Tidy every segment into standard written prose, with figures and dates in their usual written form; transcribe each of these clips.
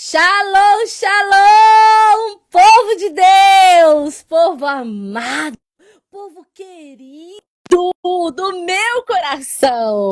Shalom, shalom, povo de Deus, povo amado, povo querido do meu coração.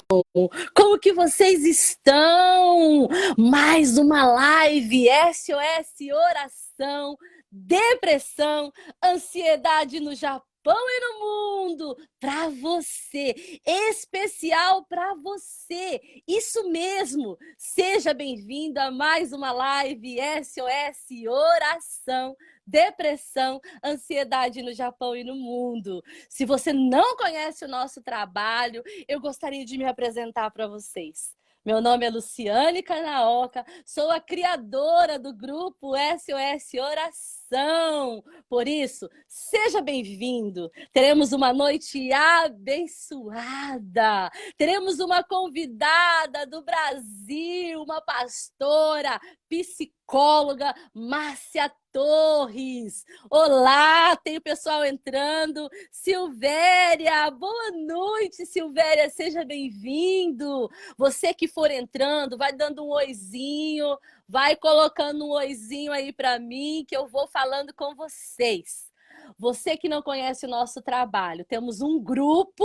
Como que vocês estão? Mais uma live SOS Oração, depressão, ansiedade no Japão e no mundo, para você, especial para você. Isso mesmo. Seja bem-vindo a mais uma live SOS Oração, depressão, ansiedade no Japão e no mundo. Se você não conhece o nosso trabalho, eu gostaria de me apresentar para vocês. Meu nome é Luciane Kanaoka, sou a criadora do grupo SOS Oração. Por isso, seja bem-vindo. Teremos uma noite abençoada. Teremos uma convidada do Brasil, uma pastora, psicóloga, Márcia Torres. Olá, tem o pessoal entrando. Silvéria, boa noite, Silvéria, seja bem-vindo. Você que for entrando, vai dando um oizinho, vai colocando um oizinho aí para mim, que eu vou falando com vocês. Você que não conhece o nosso trabalho, temos um grupo,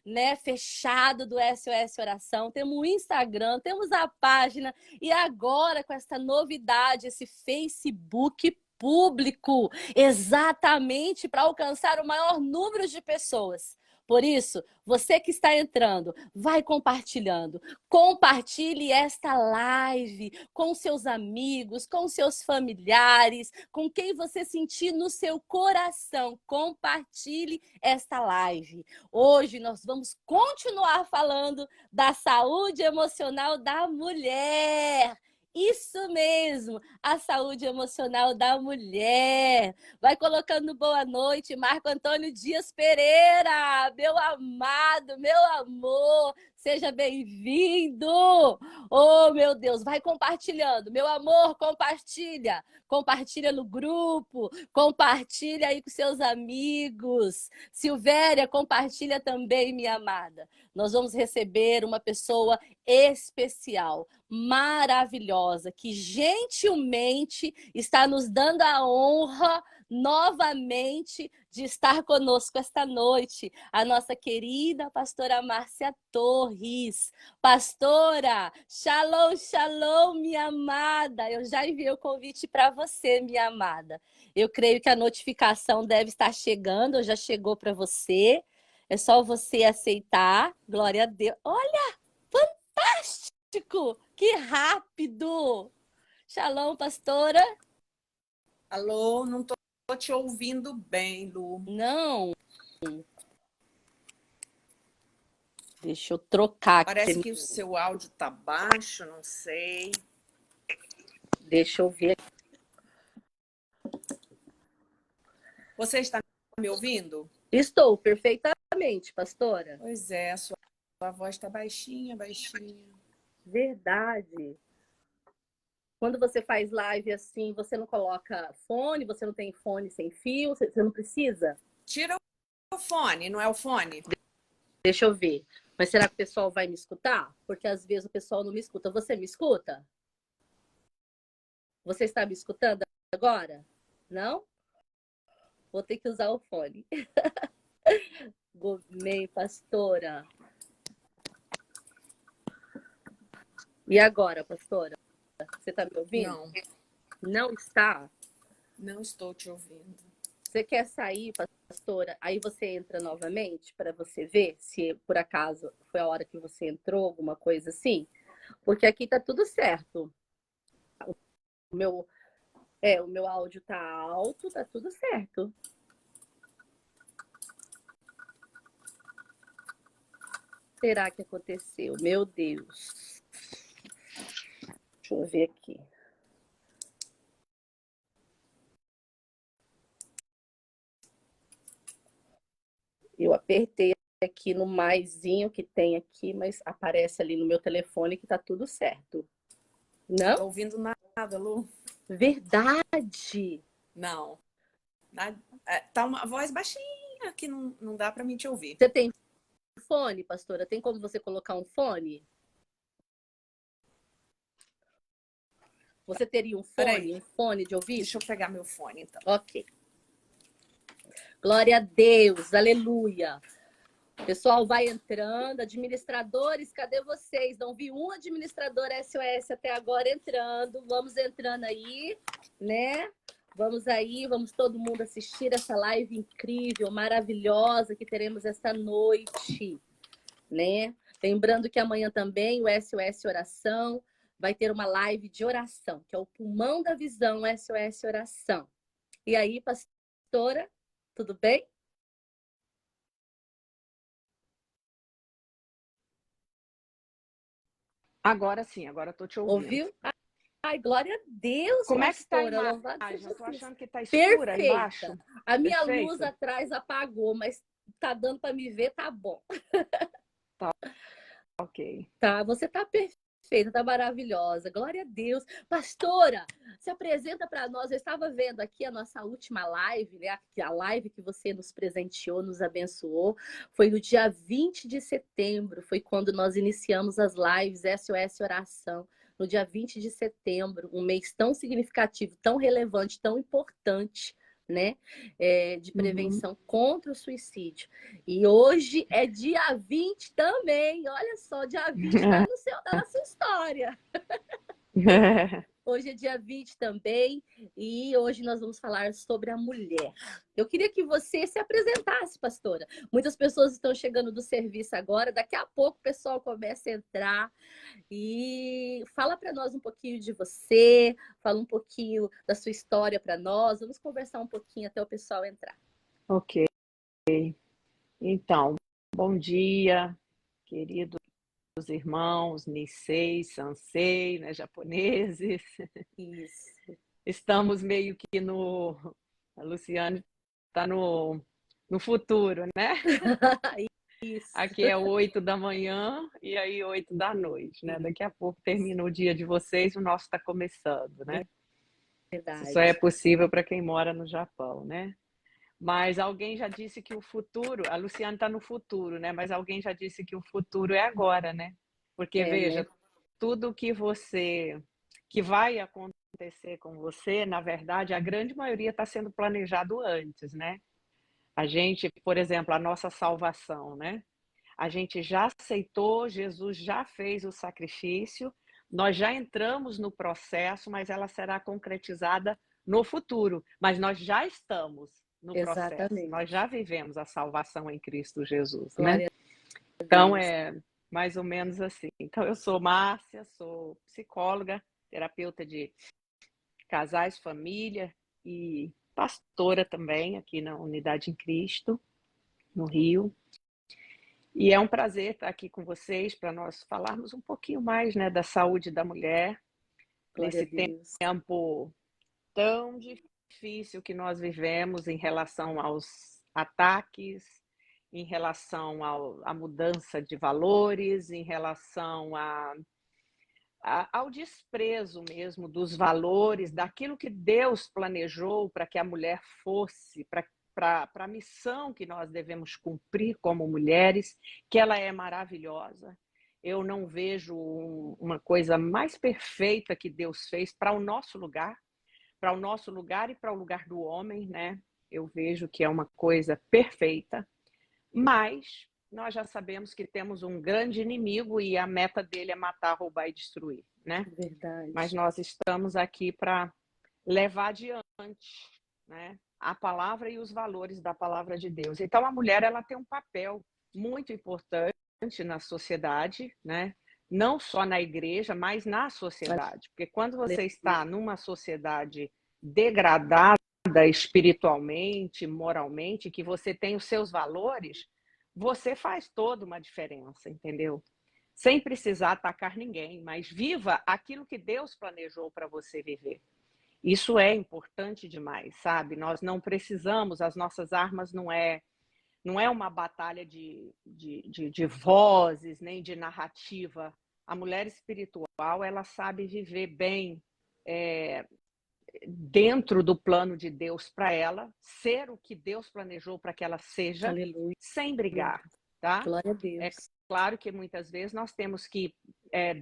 né, fechado do SOS Oração, temos o Instagram, temos a página e agora com essa novidade, esse Facebook público, exatamente para alcançar o maior número de pessoas. Por isso, você que está entrando, vai compartilhando. Compartilhe esta live com seus amigos, com seus familiares, com quem você sentir no seu coração. Compartilhe esta live. Hoje nós vamos continuar falando da saúde emocional da mulher. Isso mesmo, a saúde emocional da mulher. Vai colocando boa noite, Marco Antônio Dias Pereira, meu amado, meu amor, seja bem-vindo. Oh, meu Deus, vai compartilhando. Meu amor, compartilha. Compartilha no grupo, compartilha aí com seus amigos. Silvéria, compartilha também, minha amada. Nós vamos receber uma pessoa especial, maravilhosa, que gentilmente está nos dando a honra novamente de estar conosco esta noite, a nossa querida pastora Márcia Torres. Pastora, shalom, shalom, minha amada. Eu já enviei o convite para você, minha amada. Eu creio que a notificação deve estar chegando, ou já chegou para você. É só você aceitar. Glória a Deus. Olha, fantástico! Que rápido! Shalom, pastora. Alô, não tô te ouvindo bem, Lu. Não. Deixa eu trocar Parece aqui. que o seu áudio tá baixo, não sei. Deixa eu ver. Você está me ouvindo? Estou perfeitamente, pastora. Pois é, a sua voz está baixinha, baixinha. Verdade. Quando você faz live assim, você não coloca fone, você não tem fone sem fio, você não precisa? Tira o fone, não é o fone? Deixa eu ver. Mas será que o pessoal vai me escutar? Porque às vezes o pessoal não me escuta. Você me escuta? Você está me escutando agora? Não? Vou ter que usar o fone. Gourmet, pastora. E agora, pastora? Você está me ouvindo? Não, Não está? não estou te ouvindo. Você quer sair, pastora? Aí você entra novamente para você ver se por acaso foi a hora que você entrou, alguma coisa assim. Porque aqui tá tudo certo. O meu áudio tá alto, tá tudo certo. Será que aconteceu? Meu Deus. Deixa eu ver aqui. Eu apertei aqui no maisinho que tem aqui, mas aparece ali no meu telefone que tá tudo certo. Não? Tô ouvindo nada, Lu. Verdade! Não. Tá uma voz baixinha que não dá para mim te ouvir. Você tem fone, pastora? Tem como você colocar um fone? Você teria Peraí, um fone de ouvido? deixa eu pegar meu fone, então. Ok. Glória a Deus, aleluia. O pessoal vai entrando, administradores, cadê vocês? Não vi um administrador SOS até agora entrando. Vamos entrando aí, né? Vamos aí, vamos todo mundo assistir essa live incrível, maravilhosa que teremos esta noite, né? Lembrando que amanhã também o SOS Oração vai ter uma live de oração, que é o Pulmão da Visão SOS Oração. E aí, pastora, tudo bem? Agora sim, agora eu tô te ouvindo. Ouviu? Ai, glória a Deus, Como é que tá a pastora. Louvado imagem? seja Eu tô Cristo. achando que tá escura embaixo. Perfeita. A minha luz Perfeito? atrás apagou, mas tá dando para me ver, tá bom. Ok. Tá, você tá perfeita, tá maravilhosa. Glória a Deus. Pastora, se apresenta para nós. Eu estava vendo aqui a nossa última live, né? A live que você nos presenteou, nos abençoou. Foi no dia 20 de setembro, foi quando nós iniciamos as lives SOS Oração. No dia 20 de setembro, um mês tão significativo, tão relevante, tão importante, né? De prevenção contra o suicídio. E hoje é dia 20 também. Olha só, dia 20 está no céu da nossa história. Hoje é dia 20 também. E hoje nós vamos falar sobre a mulher. Eu queria que você se apresentasse, pastora. Muitas pessoas estão chegando do serviço agora. Daqui a pouco o pessoal começa a entrar. E fala para nós um pouquinho de você. Fala um pouquinho da sua história para nós. Vamos conversar um pouquinho até o pessoal entrar. Ok. Então, bom dia, queridos irmãos Nisei, Sansei, né, japoneses. Isso. Estamos meio que no... A Luciane está no futuro, né? Isso. Aqui é 8 da manhã e aí 8 da noite, né? Daqui a pouco termina o dia de vocês, o nosso está começando, né? Isso só é Verdade. possível para quem mora no Japão, né? Mas alguém já disse que o futuro, a Luciane está no futuro, né? Mas alguém já disse que o futuro é agora, né? Porque veja, Né? tudo que vai acontecer com você, na verdade, a grande maioria está sendo planejado antes, né? A gente, por exemplo, a nossa salvação, né? A gente já aceitou, Jesus já fez o sacrifício, nós já entramos no processo, mas ela será concretizada no futuro. Mas nós já estamos no processo, nós já Exatamente. vivemos a salvação em Cristo Jesus, né? Glória a Então, Deus. é mais ou menos assim. Então, eu sou Márcia, sou psicóloga, terapeuta de casais, família e pastora também aqui na Unidade em Cristo, no Rio. E é um prazer estar aqui com vocês para nós falarmos um pouquinho mais, né, da saúde da mulher Glória a nesse Deus. tempo tão difícil que nós vivemos em relação aos ataques, em relação à mudança de valores, em relação ao desprezo mesmo dos valores, daquilo que Deus planejou para que a mulher fosse, para a missão que nós devemos cumprir como mulheres, que ela é maravilhosa. Eu não vejo uma coisa mais perfeita que Deus fez para o nosso lugar e para o lugar do homem, né? Eu vejo que é uma coisa perfeita, mas nós já sabemos que temos um grande inimigo e a meta dele é matar, roubar e destruir, né? Mas Verdade. nós estamos aqui para levar adiante, né, a palavra e os valores da palavra de Deus. Então a mulher ela tem um papel muito importante na sociedade, né? Não só na igreja, mas na sociedade. Porque quando você está numa sociedade degradada espiritualmente, moralmente, que você tem os seus valores, você faz toda uma diferença, entendeu? Sem precisar atacar ninguém, mas viva aquilo que Deus planejou para você viver. Isso é importante demais, sabe? Nós não precisamos, as nossas armas não é uma batalha de vozes, nem de narrativa. A mulher espiritual, ela sabe viver bem dentro do plano de Deus para ela, ser o que Deus planejou para que ela seja, Aleluia. sem brigar, tá? Glória a É Deus. claro que muitas vezes nós temos que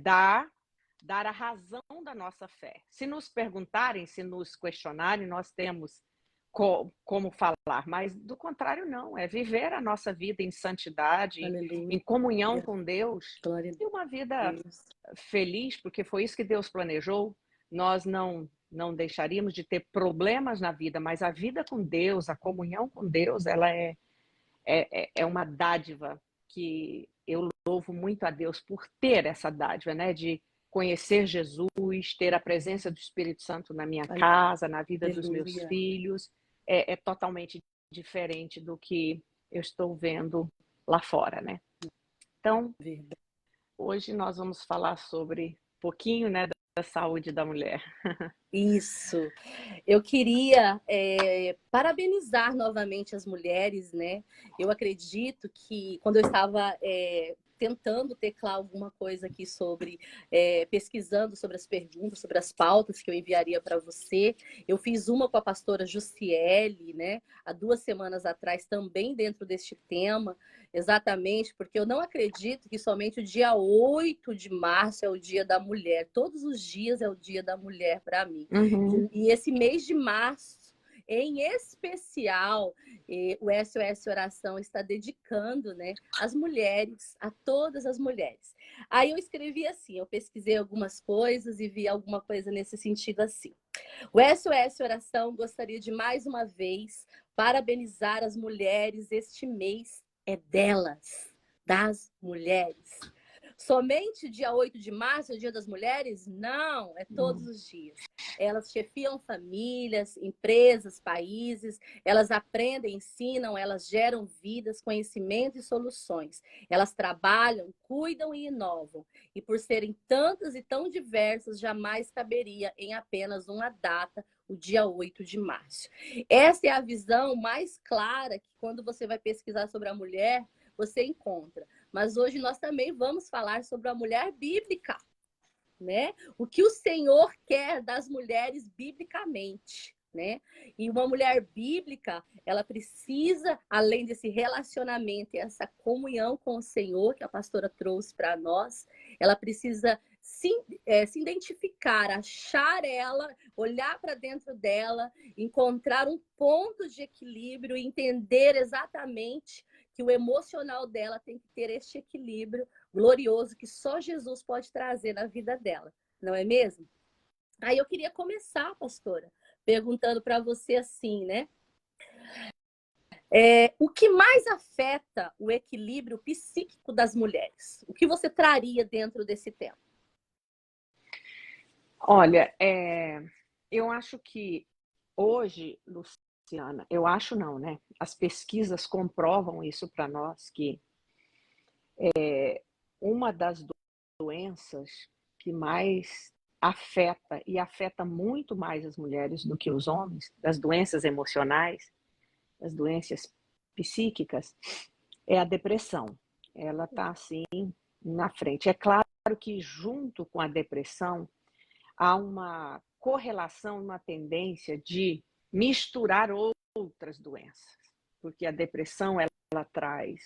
dar dar a razão da nossa fé. Se nos perguntarem, se nos questionarem, nós temos como falar, mas do contrário não, é viver a nossa vida em santidade, Aleluia. em comunhão com Deus, Glória e uma a vida Deus. feliz, porque foi isso que Deus planejou. Nós não deixaríamos de ter problemas na vida, mas a vida com Deus, a comunhão com Deus, ela é uma dádiva que eu louvo muito a Deus por ter essa dádiva, né? De conhecer Jesus, ter a presença do Espírito Santo na minha casa, na vida dos meus Aleluia. filhos, é totalmente diferente do que eu estou vendo lá fora, né? Então, Verdade. hoje nós vamos falar sobre um pouquinho, né, da saúde da mulher. Isso. Eu queria parabenizar novamente as mulheres, né? Eu acredito que quando eu estava tentando teclar alguma coisa aqui sobre, pesquisando sobre as perguntas, sobre as pautas que eu enviaria para você, eu fiz uma com a pastora Jussiele, né? Há 2 semanas atrás, também dentro deste tema, exatamente, porque eu não acredito que somente o dia 8 de março é o dia da mulher. Todos os dias é o dia da mulher para mim. Uhum. E esse mês de março, em especial, o SOS Oração está dedicando, né, às mulheres, a todas as mulheres. Aí eu escrevi assim, eu pesquisei algumas coisas e vi alguma coisa nesse sentido assim. O SOS Oração gostaria de mais uma vez parabenizar as mulheres. Este mês é delas, das mulheres. Somente dia 8 de março é o Dia das Mulheres? Não, é todos os dias. Elas chefiam famílias, empresas, países, elas aprendem, ensinam, elas geram vidas, conhecimento e soluções. Elas trabalham, cuidam e inovam. E por serem tantas e tão diversas, jamais caberia em apenas uma data, o dia 8 de março. Essa é a visão mais clara que quando você vai pesquisar sobre a mulher, você encontra. Mas hoje nós também vamos falar sobre a mulher bíblica, né? O que o Senhor quer das mulheres biblicamente, né? E uma mulher bíblica, ela precisa, além desse relacionamento e essa comunhão com o Senhor que a pastora trouxe para nós, ela precisa se identificar, achar ela, olhar para dentro dela, encontrar um ponto de equilíbrio, entender exatamente que o emocional dela tem que ter este equilíbrio glorioso que só Jesus pode trazer na vida dela, não é mesmo? Aí eu queria começar, pastora, perguntando para você assim, né? O que mais afeta o equilíbrio psíquico das mulheres? O que você traria dentro desse tema? Olha, eu acho que hoje, Luciana, eu acho não, né? As pesquisas comprovam isso para nós, que uma das doenças que mais afeta, e afeta muito mais as mulheres do que os homens, das doenças emocionais, das doenças psíquicas, é a depressão. Ela está assim na frente. É claro que junto com a depressão há uma correlação, uma tendência de misturar outras doenças, porque a depressão ela traz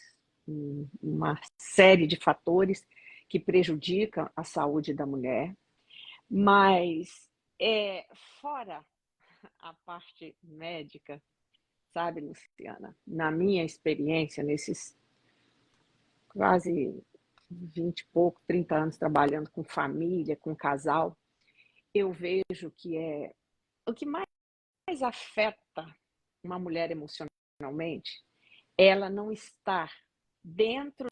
uma série de fatores que prejudicam a saúde da mulher, mas fora a parte médica, sabe, Luciana, na minha experiência, nesses quase 20 e pouco, 30 anos trabalhando com família, com casal, eu vejo que o que mais afeta uma mulher emocionalmente, ela não estar dentro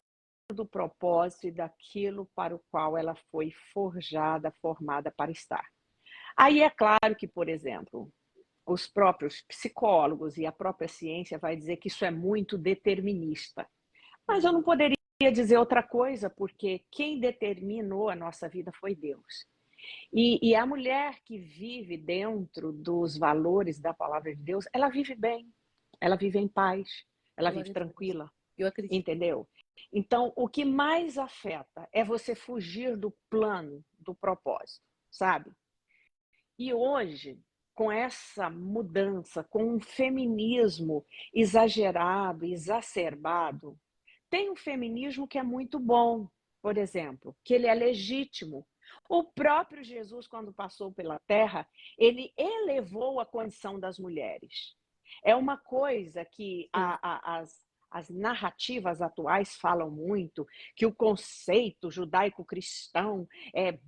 do propósito e daquilo para o qual ela foi forjada, formada para estar. Aí é claro que, por exemplo, os próprios psicólogos e a própria ciência vai dizer que isso é muito determinista. Mas eu não poderia dizer outra coisa, porque quem determinou a nossa vida foi Deus. E a mulher que vive dentro dos valores da palavra de Deus, ela vive bem, ela vive em paz, ela vive Glória a Deus. tranquila, Eu acredito. entendeu? Então, o que mais afeta é você fugir do plano, do propósito, sabe? E hoje, com essa mudança, com um feminismo exagerado, exacerbado, tem um feminismo que é muito bom, por exemplo, que ele é legítimo. O próprio Jesus, quando passou pela terra, ele elevou a condição das mulheres. É uma coisa que Sim. as narrativas atuais falam muito, que o conceito judaico-cristão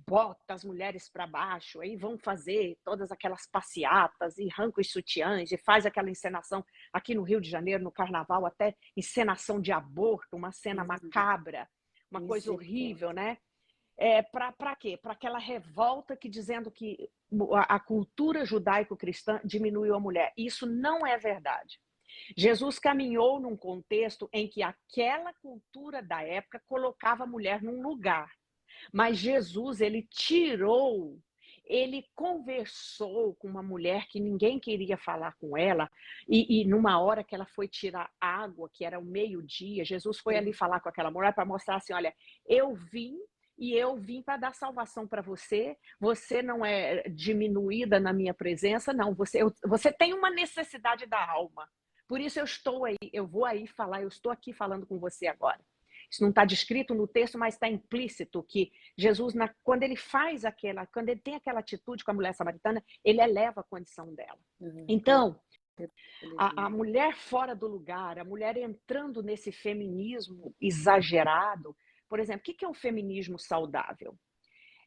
bota as mulheres para baixo, aí vão fazer todas aquelas passeatas e arranca os sutiãs e faz aquela encenação aqui no Rio de Janeiro, no Carnaval, até encenação de aborto, uma cena macabra, uma coisa horrível, né? Para quê? Para aquela revolta que dizendo que a cultura judaico-cristã diminuiu a mulher. Isso não é verdade. Jesus caminhou num contexto em que aquela cultura da época colocava a mulher num lugar. Mas Jesus, ele conversou com uma mulher que ninguém queria falar com ela, e numa hora que ela foi tirar água, que era o meio-dia, Jesus foi ali falar com aquela mulher para mostrar assim, olha, eu vim para dar salvação para você, você não é diminuída na minha presença, não, você tem uma necessidade da alma, por isso eu vou aí falar, eu estou aqui falando com você agora. Isso não está descrito no texto, mas está implícito que Jesus, quando ele quando ele tem aquela atitude com a mulher samaritana, ele eleva a condição dela. Então, a mulher fora do lugar, a mulher entrando nesse feminismo exagerado, por exemplo, o que é um feminismo saudável?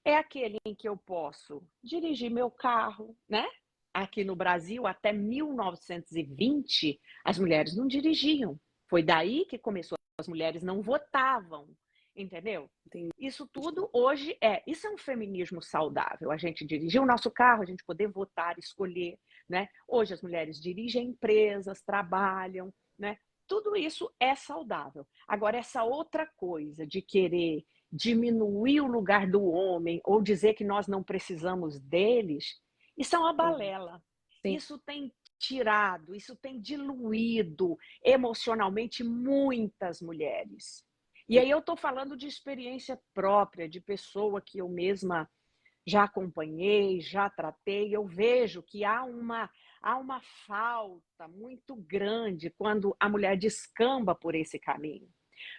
É aquele em que eu posso dirigir meu carro, né? Aqui no Brasil, até 1920, as mulheres não dirigiam. Foi daí que começou. As mulheres não votavam, entendeu? Entendi. Isso tudo hoje isso é um feminismo saudável. A gente dirigir o nosso carro, a gente poder votar, escolher, né? Hoje as mulheres dirigem empresas, trabalham, né? Tudo isso é saudável. Agora, essa outra coisa de querer diminuir o lugar do homem ou dizer que nós não precisamos deles, isso é uma balela. Sim. Isso tem tirado, isso tem diluído emocionalmente muitas mulheres. E aí eu estou falando de experiência própria, de pessoa que eu mesma já acompanhei, já tratei, eu vejo que há uma falta muito grande quando a mulher descamba por esse caminho.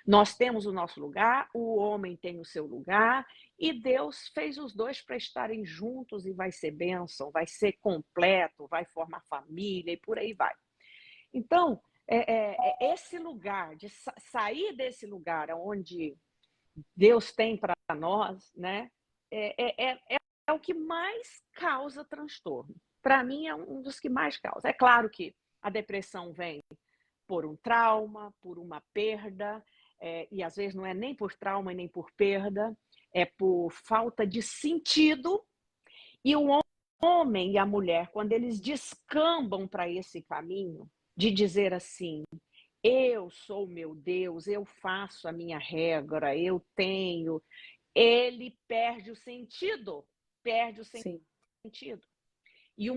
Nós temos o nosso lugar, o homem tem o seu lugar, e Deus fez os dois para estarem juntos e vai ser bênção, vai ser completo, vai formar família e por aí vai. Então, esse lugar, de sair desse lugar onde Deus tem para nós, né, é o que mais causa transtorno. Para mim, é um dos que mais causa. É claro que a depressão vem por um trauma, por uma perda, e às vezes não é nem por trauma nem por perda, é por falta de sentido. E o homem e a mulher, quando eles descambam para esse caminho de dizer assim, eu sou meu Deus, eu faço a minha regra, eu tenho, ele perde o sentido, Sim. E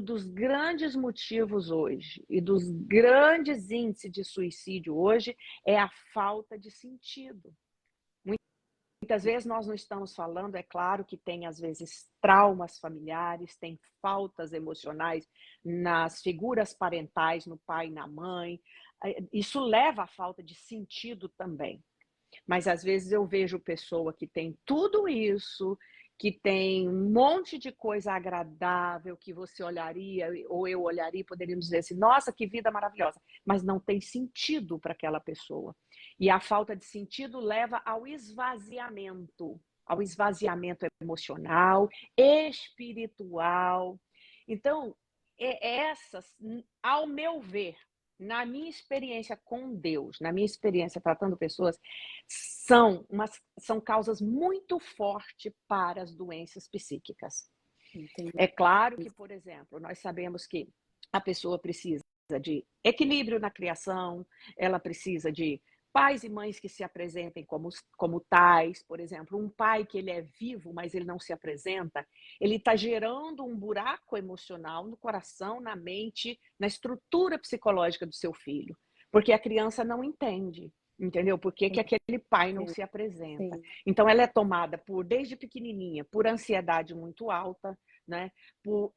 dos grandes motivos hoje e dos grandes índices de suicídio hoje é a falta de sentido. Muitas vezes nós não estamos falando, é claro que tem às vezes traumas familiares, tem faltas emocionais nas figuras parentais, no pai e na mãe. Isso leva à falta de sentido também. Mas às vezes eu vejo pessoa que tem tudo isso, que tem um monte de coisa agradável que você olharia, ou eu olharia e poderíamos dizer assim, nossa, que vida maravilhosa, mas não tem sentido para aquela pessoa. E a falta de sentido leva ao esvaziamento emocional, espiritual. Então, essas, ao meu ver, na minha experiência com Deus, na minha experiência tratando pessoas, são causas muito fortes para as doenças psíquicas. Entendi. É claro que, por exemplo, nós sabemos que a pessoa precisa de equilíbrio na criação, ela precisa de pais e mães que se apresentem como tais. Por exemplo, um pai que ele é vivo, mas ele não se apresenta, ele está gerando um buraco emocional no coração, na mente, na estrutura psicológica do seu filho, porque a criança não entende. Entendeu? Por que aquele pai não se apresenta? Sim. Então, ela é tomada desde pequenininha, por ansiedade muito alta, né? Por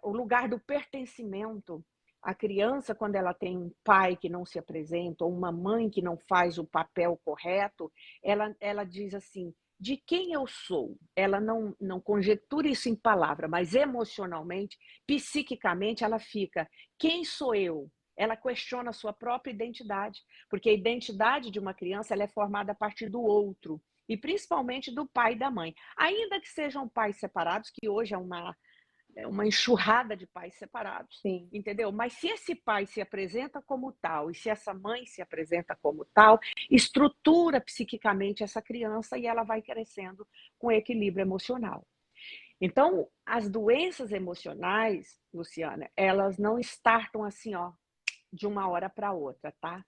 o lugar do pertencimento. A criança, quando ela tem um pai que não se apresenta, ou uma mãe que não faz o papel correto, ela diz assim: de quem eu sou? Ela não conjectura isso em palavra, mas emocionalmente, psiquicamente, ela fica: quem sou eu? Ela questiona a sua própria identidade, porque a identidade de uma criança ela é formada a partir do outro, e principalmente do pai e da mãe. Ainda que sejam pais separados, que hoje é uma enxurrada de pais separados, Sim. entendeu? Mas se esse pai se apresenta como tal e se essa mãe se apresenta como tal, estrutura psiquicamente essa criança e ela vai crescendo com equilíbrio emocional. Então, as doenças emocionais, Luciana, elas não startam assim, ó, de uma hora para outra, tá?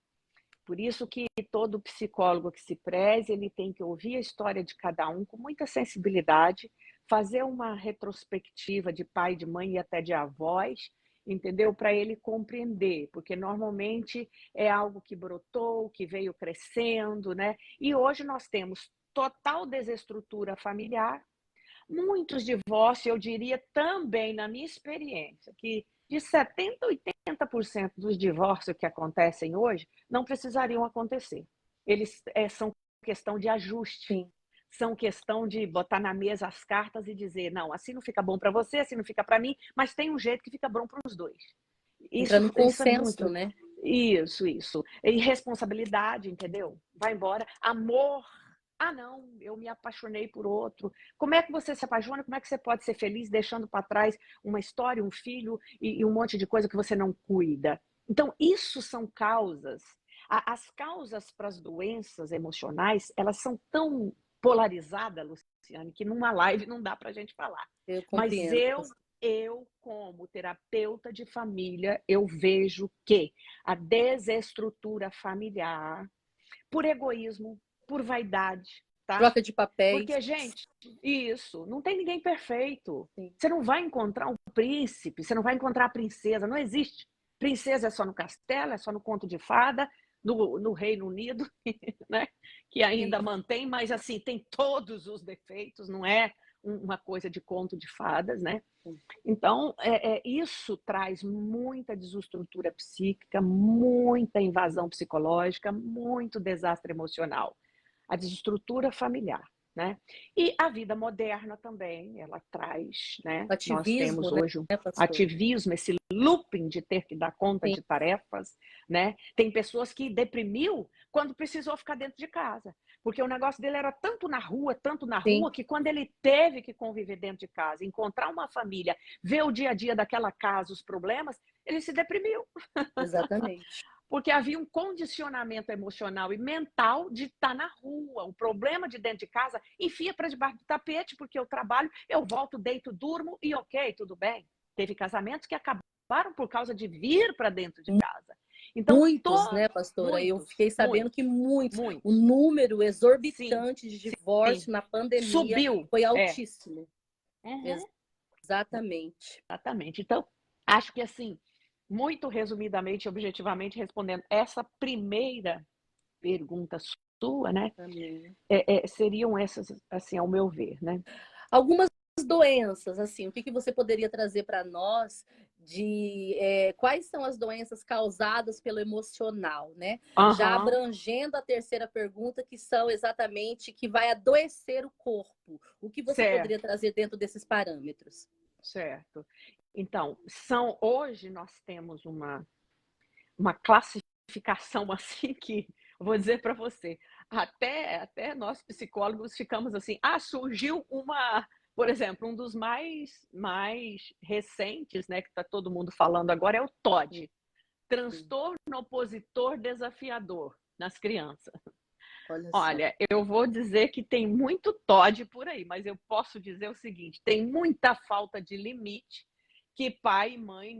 Por isso que todo psicólogo que se preze, ele tem que ouvir a história de cada um com muita sensibilidade, fazer uma retrospectiva de pai, de mãe e até de avós, entendeu? Para ele compreender, porque normalmente é algo que brotou, que veio crescendo, né? E hoje nós temos total desestrutura familiar, muitos divórcios, eu diria também, na minha experiência, que de 70% a 80% dos divórcios que acontecem hoje não precisariam acontecer. Eles são questão de ajuste, Sim. são questão de botar na mesa as cartas e dizer, não, assim não fica bom para você, assim não fica para mim, mas tem um jeito que fica bom para os dois. Entra no Isso é consenso, muito. né? Isso. E responsabilidade, entendeu? Vai embora. Amor. Ah, não, eu me apaixonei por outro. Como é que você se apaixona? Como é que você pode ser feliz deixando para trás uma história, um filho e um monte de coisa que você não cuida? Então, isso são causas. As causas para as doenças emocionais, elas são tão polarizadas, Luciane, que numa live não dá para a gente falar. Eu Mas compreendo. eu, como terapeuta de família, eu vejo que a desestrutura familiar, por egoísmo, por vaidade, tá? Troca de papéis. Porque, gente, isso, não tem ninguém perfeito. Sim. Você não vai encontrar um príncipe, você não vai encontrar a princesa, não existe. Princesa é só no castelo, é só no conto de fada, no Reino Unido, né? Que ainda Sim. mantém, mas assim, tem todos os defeitos, não é uma coisa de conto de fadas, né? Então, isso traz muita desestrutura psíquica, muita invasão psicológica, muito desastre emocional. A desestrutura familiar, né? E a vida moderna também, ela traz, né? Nós Ativismo, temos né, hoje um pastor? ativismo, esse looping de ter que dar conta Sim. de tarefas, né? Tem pessoas que deprimiu quando precisou ficar dentro de casa, porque o negócio dele era tanto na Sim, rua, que quando ele teve que conviver dentro de casa, encontrar uma família, ver o dia a dia daquela casa, os problemas, ele se deprimiu. exatamente. Porque havia um condicionamento emocional e mental de estar na rua. O problema de dentro de casa, enfia para debaixo do tapete, porque eu trabalho, eu volto, deito, durmo e ok, tudo bem. Teve casamentos que acabaram por causa de vir para dentro de casa. Então, Muitos, né, pastora? Eu muitos, fiquei sabendo que muitos, muitos. O muitos. número Sim, exorbitante de sim. divórcio na pandemia Subiu. foi É. altíssimo. Uhum. Exatamente. Exatamente. Então, acho que assim, muito resumidamente, objetivamente respondendo essa primeira pergunta sua, né? Amém. Seriam essas, assim, ao meu ver, né? Algumas doenças, assim, o que que você poderia trazer para nós de quais são as doenças causadas pelo emocional, né? Já Aham, abrangendo a terceira pergunta, que são exatamente que vai adoecer o corpo. O que você poderia certo, trazer dentro desses parâmetros? certo. Então, hoje nós temos uma classificação assim que, vou dizer para você, até nós psicólogos ficamos assim, surgiu por exemplo, um dos mais recentes, né, que está todo mundo falando agora é o TOD, Sim, transtorno opositor desafiador nas crianças. olha só. Olha, eu vou dizer que tem muito TOD por aí, mas eu posso dizer o seguinte: tem muita falta de limite que pai e mãe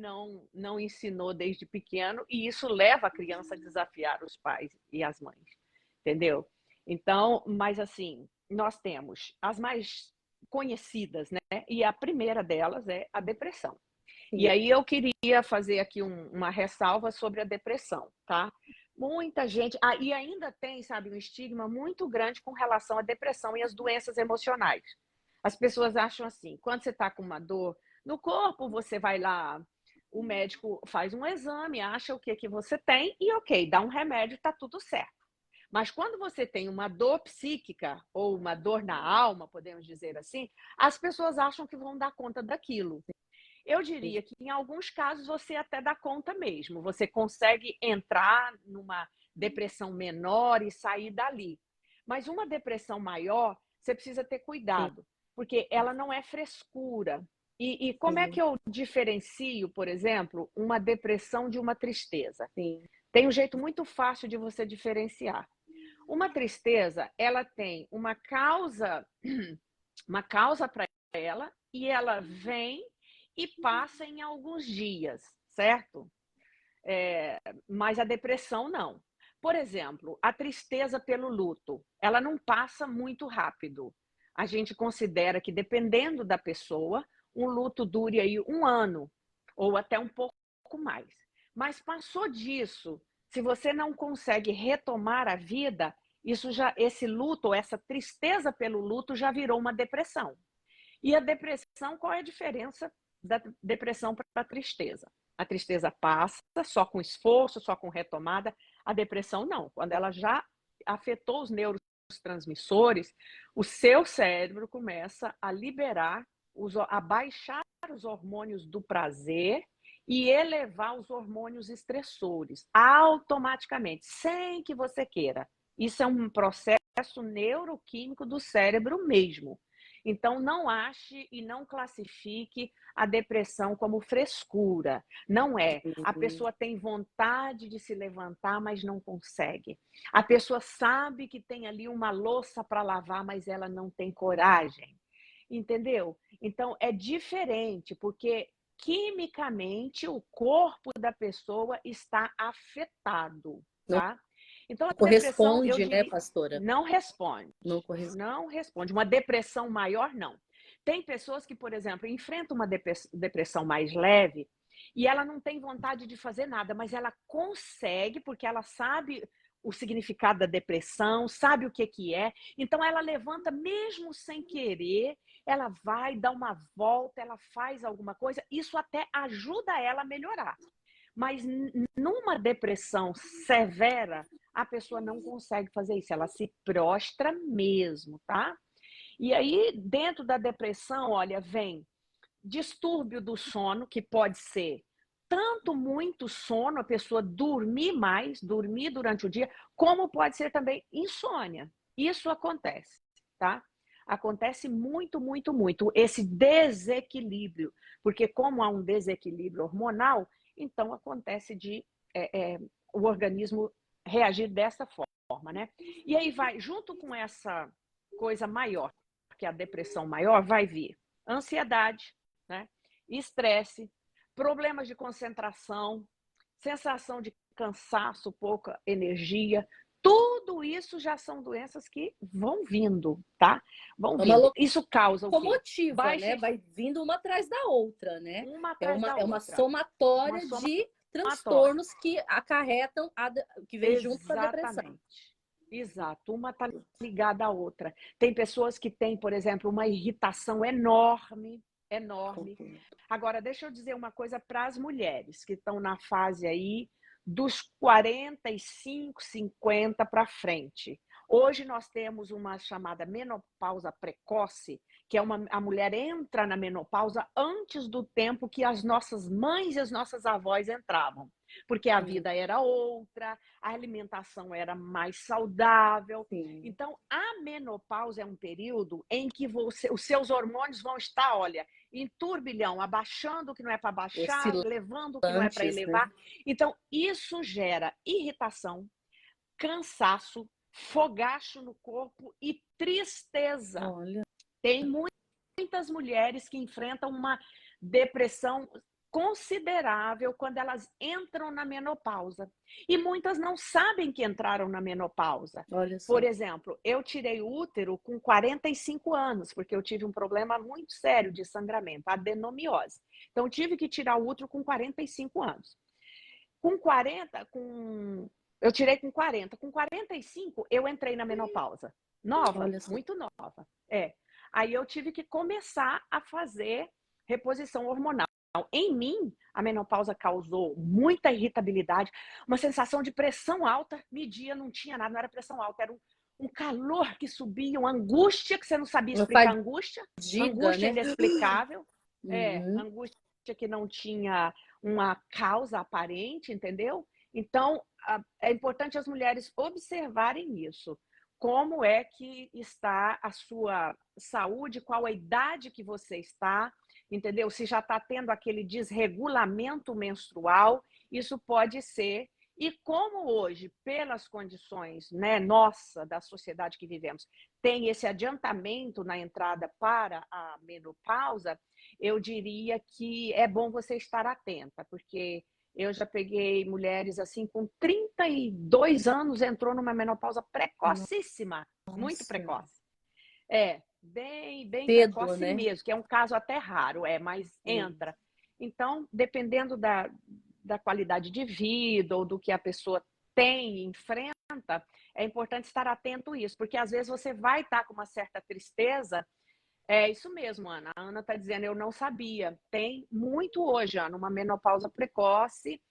não ensinou desde pequeno, e isso leva a criança a desafiar os pais e as mães, entendeu? Então, mas assim, nós temos as mais conhecidas, né? E a primeira delas é a depressão. E Sim, aí eu queria fazer aqui uma ressalva sobre a depressão, tá? Muita gente, e ainda tem, sabe, um estigma muito grande com relação à depressão e às doenças emocionais. As pessoas acham assim, quando você está com uma dor no corpo, você vai lá o médico faz um exame, acha o que que você tem e ok, dá um remédio, tá tudo certo. Mas quando você tem uma dor psíquica ou uma dor na alma, podemos dizer assim, as pessoas acham que vão dar conta daquilo. Eu diria que em alguns casos você até dá conta mesmo, você consegue entrar numa depressão menor e sair dali. Mas uma depressão maior, você precisa ter Sim, cuidado, porque ela não é frescura. E como é que sim, eu diferencio, por exemplo, uma depressão de uma tristeza? sim. Tem um jeito muito fácil de você diferenciar. Uma tristeza, ela tem uma causa para ela e ela vem e passa em alguns dias, certo? Mas a depressão não. Por exemplo, a tristeza pelo luto, ela não passa muito rápido. A gente considera que, dependendo da pessoa, um luto dure aí 1 ano ou até um pouco mais. Mas passou disso, se você não consegue retomar a vida, esse luto ou essa tristeza pelo luto já virou uma depressão. E a depressão, qual é a diferença da depressão para a tristeza? A tristeza passa só com esforço, só com retomada. A depressão não. Quando ela já afetou os neurotransmissores, o seu cérebro começa a liberar, a baixar os hormônios do prazer e elevar os hormônios estressores automaticamente, sem que você queira. Isso é um processo neuroquímico do cérebro mesmo. Então, não ache e não classifique a depressão como frescura. Não é. A pessoa tem vontade de se levantar, mas não consegue. A pessoa sabe que tem ali uma louça para lavar, mas ela não tem coragem. Entendeu? Então, é diferente, porque quimicamente o corpo da pessoa está afetado, Não tá? Então, a depressão, eu corresponde, né, diria, pastora? não responde. Não corresponde. Não responde. Uma depressão maior, não. Tem pessoas que, por exemplo, enfrentam uma depressão mais leve e ela não tem vontade de fazer nada, mas ela consegue, porque ela sabe o significado da depressão, sabe o que que é. Então, ela levanta mesmo sem querer, ela vai dar uma volta, ela faz alguma coisa. Isso até ajuda ela a melhorar. Mas numa depressão severa, a pessoa não consegue fazer isso, ela se prostra mesmo, tá? E aí, dentro da depressão, olha, vem distúrbio do sono, que pode ser tanto muito sono, a pessoa dormir mais, dormir durante o dia, como pode ser também insônia. Isso acontece, tá? Acontece muito, muito, muito. Esse desequilíbrio, porque como há um desequilíbrio hormonal, então acontece de o organismo reagir dessa forma, né? E aí vai, junto com essa coisa maior, que é a depressão maior, vai vir ansiedade, né? Estresse, problemas de concentração, sensação de cansaço, pouca energia. Tudo isso já são doenças que vão vindo, tá? Vão É uma vindo. Isso causa o quê? locomotiva, né? Baixa Vai vindo uma atrás da outra, né? uma É atrás uma, da é uma outra. Uma somatória de somatória. transtornos que acarretam, que vem junto com a depressão. Exatamente. Exato. Uma está ligada à outra. Tem pessoas que têm, por exemplo, uma irritação enorme, enorme. Agora, deixa eu dizer uma coisa para as mulheres que estão na fase aí dos 45, 50 para frente. Hoje nós temos uma chamada menopausa precoce, que é a mulher entra na menopausa antes do tempo que as nossas mães e as nossas avós entravam. Porque a vida era outra, a alimentação era mais saudável. Sim. Então, a menopausa é um período em que os seus hormônios vão estar, olha, em turbilhão, abaixando o que não é para baixar, levando o que não é para Oscilantes, né? elevar. Então, isso gera irritação, cansaço, fogacho no corpo e tristeza. Olha. Tem muitas mulheres que enfrentam uma depressão considerável quando elas entram na menopausa. E muitas não sabem que entraram na menopausa. Olha Por só. exemplo, eu tirei o útero com 45 anos, porque eu tive um problema muito sério de sangramento, adenomiose. Então, eu tive que tirar o útero com 45 anos. Com 40, eu tirei com 40. Com 45, eu entrei na menopausa. Nova, Olha só. muito nova. Aí eu tive que começar a fazer reposição hormonal. Em mim, a menopausa causou muita irritabilidade, uma sensação de pressão alta. Media, não tinha nada, não era pressão alta, era um calor que subia, uma angústia que você não sabia Uma explicar. fadiga, Angústia né? inexplicável, Uhum. angústia que não tinha uma causa aparente, entendeu? Então, é importante as mulheres observarem isso. Como é que está a sua saúde, qual a idade que você está, entendeu? Se já está tendo aquele desregulamento menstrual, isso pode ser. E como hoje, pelas condições, né, nossa, da sociedade que vivemos, tem esse adiantamento na entrada para a menopausa, eu diria que é bom você estar atenta, porque eu já peguei mulheres assim com 32 anos, entrou numa menopausa precocíssima, muito Nossa, precoce. Bem cedo, precoce né? mesmo, que é um caso até raro, mas Sim. entra. Então, dependendo da qualidade de vida ou do que a pessoa tem, enfrenta, é importante estar atento a isso, porque às vezes você vai estar com uma certa tristeza. É isso mesmo, Ana. A Ana está dizendo, eu não sabia. Tem muito hoje, Ana, uma menopausa precoce,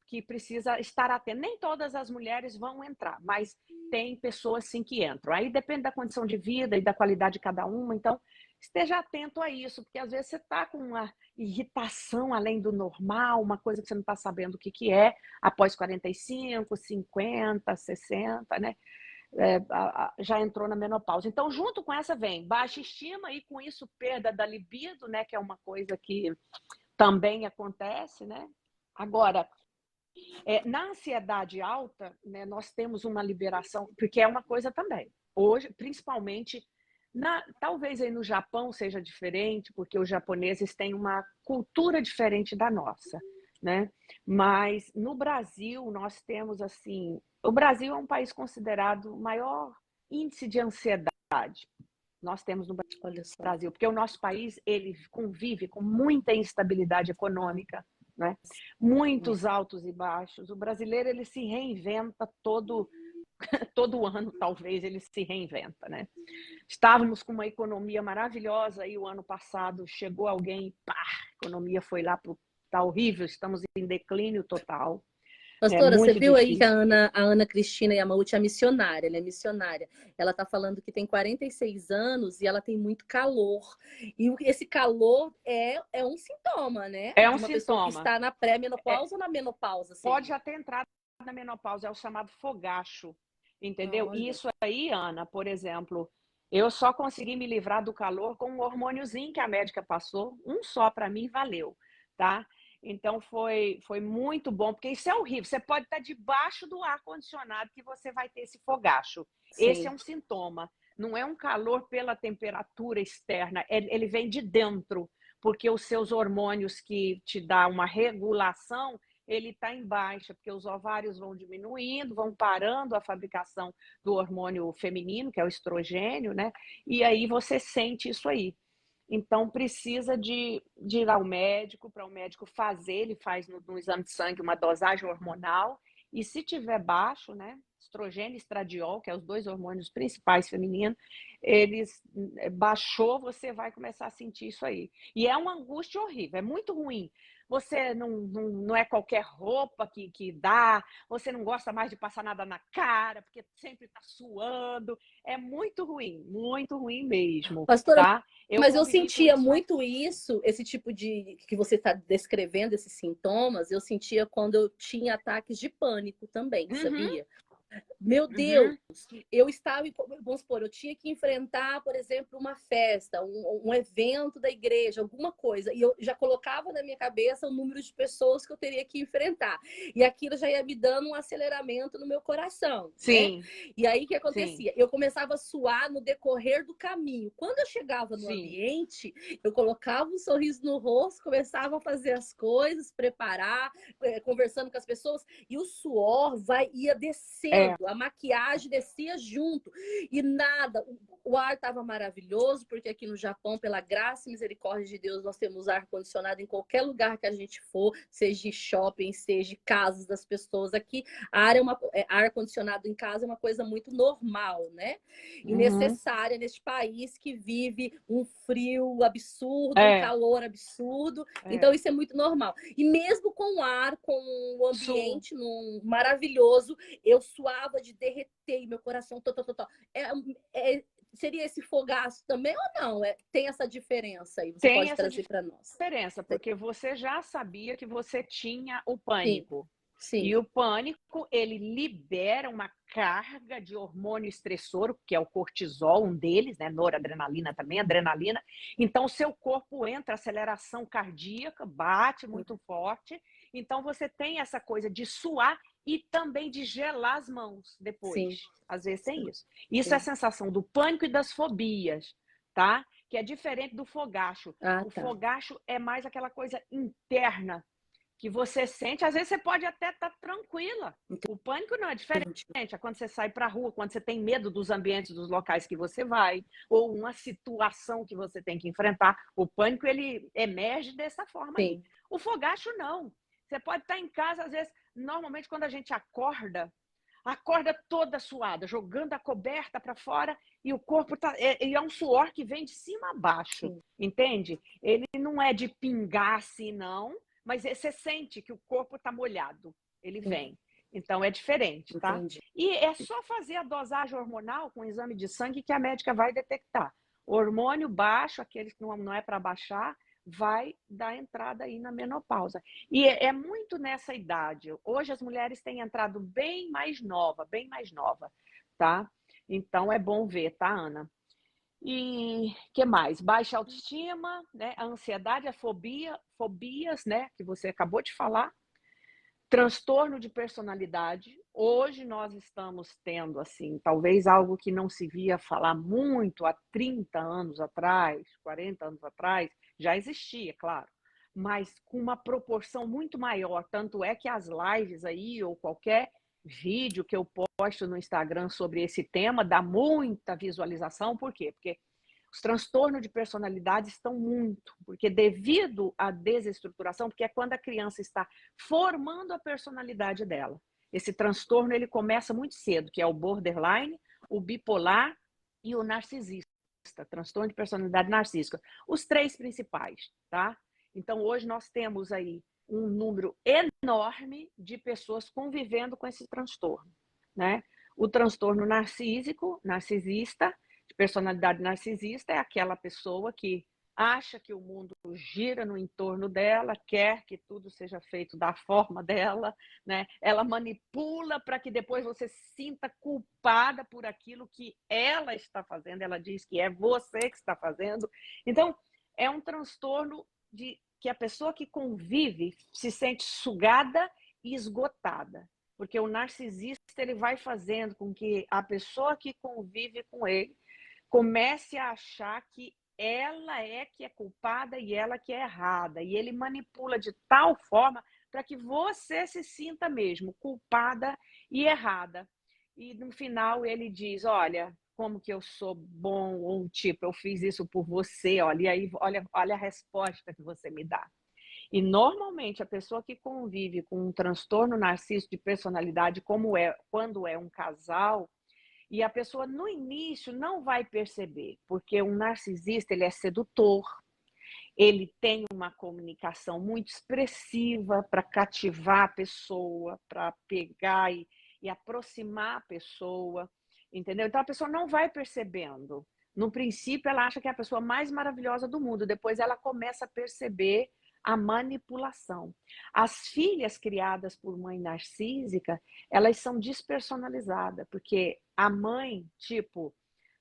que precisa estar atento. Nem todas as mulheres vão entrar, mas tem pessoas sim que entram. Aí depende da condição de vida e da qualidade de cada uma, então esteja atento a isso, porque às vezes você está com uma irritação além do normal, uma coisa que você não está sabendo o que, que é, após 45, 50, 60, né? Já entrou na menopausa. Então, junto com essa vem baixa estima e com isso perda da libido, né? Que é uma coisa que também acontece, né? Agora, na ansiedade alta, né, nós temos uma liberação, porque é uma coisa também. Hoje, principalmente, talvez aí no Japão seja diferente, porque os japoneses têm uma cultura diferente da nossa, né? Mas no Brasil, nós temos assim. O Brasil é um país considerado o maior índice de ansiedade. Nós temos no Olha só. Brasil, porque o nosso país ele convive com muita instabilidade econômica, né? Muitos altos e baixos. O brasileiro ele se reinventa todo ano, talvez ele se reinventa, né? Estávamos com uma economia maravilhosa e o ano passado chegou alguém, pá, a economia foi lá para tá horrível, estamos em declínio total. É Pastora, você muito viu aí que difícil. A Ana Cristina Yamauchi é missionária, ela é missionária. Ela está falando que tem 46 anos e ela tem muito calor. E esse calor é um sintoma, né? É De um uma pessoa que sintoma. está na É, pré-menopausa ou na menopausa pode seria? já ter entrado na menopausa, é o chamado fogacho, entendeu? E Olha. isso aí, Ana, por exemplo, eu só consegui me livrar do calor com um hormôniozinho que a médica passou, um só para mim valeu, tá? Então foi muito bom, porque isso é horrível. Você pode estar debaixo do ar-condicionado que você vai ter esse fogacho. Esse é Sim. um sintoma. Não é um calor pela temperatura externa, ele vem de dentro, porque os seus hormônios que te dá uma regulação ele está em baixa, porque os ovários vão diminuindo, vão parando a fabricação do hormônio feminino, que é o estrogênio, né? E aí você sente isso aí. Então, precisa de ir ao médico, para o médico fazer, ele faz no exame de sangue uma dosagem hormonal, e se tiver baixo, né, estrogênio e estradiol, que é os dois hormônios principais femininos, eles baixou, você vai começar a sentir isso aí. E é uma angústia horrível, é muito ruim. Você não é qualquer roupa que dá, você não gosta mais de passar nada na cara, porque sempre está suando. É muito ruim mesmo, Pastora, tá? Eu mas eu convivi com sentia isso há. muito isso, esse tipo de que você está descrevendo, esses sintomas, eu sentia quando eu tinha ataques de pânico também, Uhum, sabia? Meu Deus, uhum. eu estava, vamos supor, eu tinha que enfrentar, por exemplo, uma festa, um evento da igreja, alguma coisa, e eu já colocava na minha cabeça o número de pessoas que eu teria que enfrentar. E aquilo já ia me dando um aceleramento no meu coração, né? Sim, E aí o que sim, acontecia? Eu começava a suar no decorrer do caminho. Quando eu chegava no sim. ambiente, eu colocava um sorriso no rosto, começava a fazer as coisas, preparar, conversando com as pessoas, e o suor ia descendo a maquiagem descia junto. E nada, o ar estava maravilhoso, porque aqui no Japão, pela graça e misericórdia de Deus, nós temos ar-condicionado em qualquer lugar que a gente for, seja shopping, seja casas das pessoas. Aqui, ar-condicionado em casa é uma coisa muito normal, né? E necessária neste país que vive um frio absurdo, um calor absurdo. Então, isso é muito normal. E mesmo com o ar, com o ambiente maravilhoso, eu suava de derreter e meu coração... Seria esse fogaço também ou não? Tem essa diferença aí? Você pode trazer para nós? Diferença, porque você já sabia que você tinha o pânico. Sim. E o pânico, ele libera uma carga de hormônio estressor, que é o cortisol, um deles, né? Noradrenalina também, adrenalina. Então, o seu corpo entra, aceleração cardíaca, bate muito forte. Então, você tem essa coisa de suar e também de gelar as mãos depois. Às vezes tem isso. Isso é a sensação do pânico e das fobias, tá? Que é diferente do fogacho. O fogacho é mais aquela coisa interna que você sente. Às vezes você pode até estar tranquila. O pânico não é diferente. É quando você sai para a rua, quando você tem medo dos ambientes, dos locais que você vai, ou uma situação que você tem que enfrentar. O pânico, ele emerge dessa forma aí. O fogacho, não. Você pode estar em casa, às vezes, normalmente quando a gente acorda toda suada, jogando a coberta para fora e o corpo é um suor que vem de cima a baixo, entende? Ele não é de pingar assim, não, mas você sente que o corpo está molhado, ele vem. Então é diferente, tá? Entendi. E é só fazer a dosagem hormonal com o exame de sangue que a médica vai detectar. Hormônio baixo, aquele que não é para baixar, vai dar entrada aí na menopausa. E é muito nessa idade. Hoje as mulheres têm entrado bem mais nova, tá? Então é bom ver, tá, Ana? E que mais? Baixa autoestima, né? A ansiedade, a fobias, né? Que você acabou de falar. Transtorno de personalidade. Hoje nós estamos tendo, assim, talvez algo que não se via falar muito há 30 anos atrás, 40 anos atrás, já existia, claro, mas com uma proporção muito maior. Tanto é que as lives aí, ou qualquer vídeo que eu posto no Instagram sobre esse tema, dá muita visualização. Por quê? Porque os transtornos de personalidade estão muito, porque devido à desestruturação, porque é quando a criança está formando a personalidade dela. Esse transtorno ele começa muito cedo, que é o borderline, o bipolar e o narcisista, transtorno de personalidade narcísica. Os três principais, tá? Então hoje nós temos aí um número enorme de pessoas convivendo com esse transtorno, né? O transtorno narcisista, de personalidade narcisista, é aquela pessoa que acha que o mundo gira no entorno dela, quer que tudo seja feito da forma dela, né? Ela manipula para que depois você se sinta culpada por aquilo que ela está fazendo. Ela diz que é você que está fazendo. Então, é um transtorno de que a pessoa que convive se sente sugada e esgotada. Porque o narcisista ele vai fazendo com que a pessoa que convive com ele comece a achar que ela é que é culpada e ela que é errada. E ele manipula de tal forma para que você se sinta mesmo culpada e errada. E no final ele diz, olha, como que eu sou bom, ou tipo, eu fiz isso por você, olha, e aí olha a resposta que você me dá. E normalmente a pessoa que convive com um transtorno narcísico de personalidade, quando é um casal, e a pessoa no início não vai perceber, porque um narcisista ele é sedutor, ele tem uma comunicação muito expressiva para cativar a pessoa, para pegar e aproximar a pessoa, entendeu? Então a pessoa não vai percebendo. No princípio ela acha que é a pessoa mais maravilhosa do mundo, depois ela começa a perceber a manipulação. As filhas criadas por mãe narcísica, elas são despersonalizadas, porque a mãe, tipo,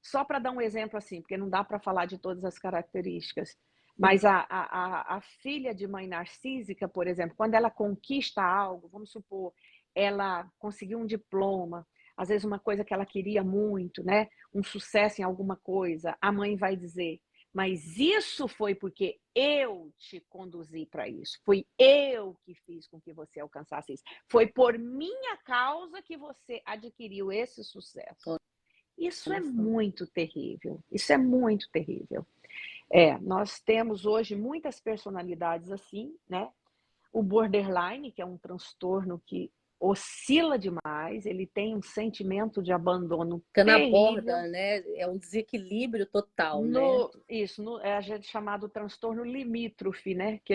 só para dar um exemplo assim, porque não dá para falar de todas as características, mas a filha de mãe narcísica, por exemplo, quando ela conquista algo, vamos supor, ela conseguiu um diploma, às vezes uma coisa que ela queria muito, né? Um sucesso em alguma coisa, a mãe vai dizer, Mas isso foi porque eu te conduzi para isso. Foi eu que fiz com que você alcançasse isso. Foi por minha causa que você adquiriu esse sucesso. Isso é Olha só. muito terrível. Isso é muito terrível. Nós temos hoje muitas personalidades assim, né? O borderline, que é um transtorno que oscila demais, ele tem um sentimento de abandono Fica na terrível. borda, né? É um desequilíbrio total, né? A gente chamado transtorno limítrofe, né? Que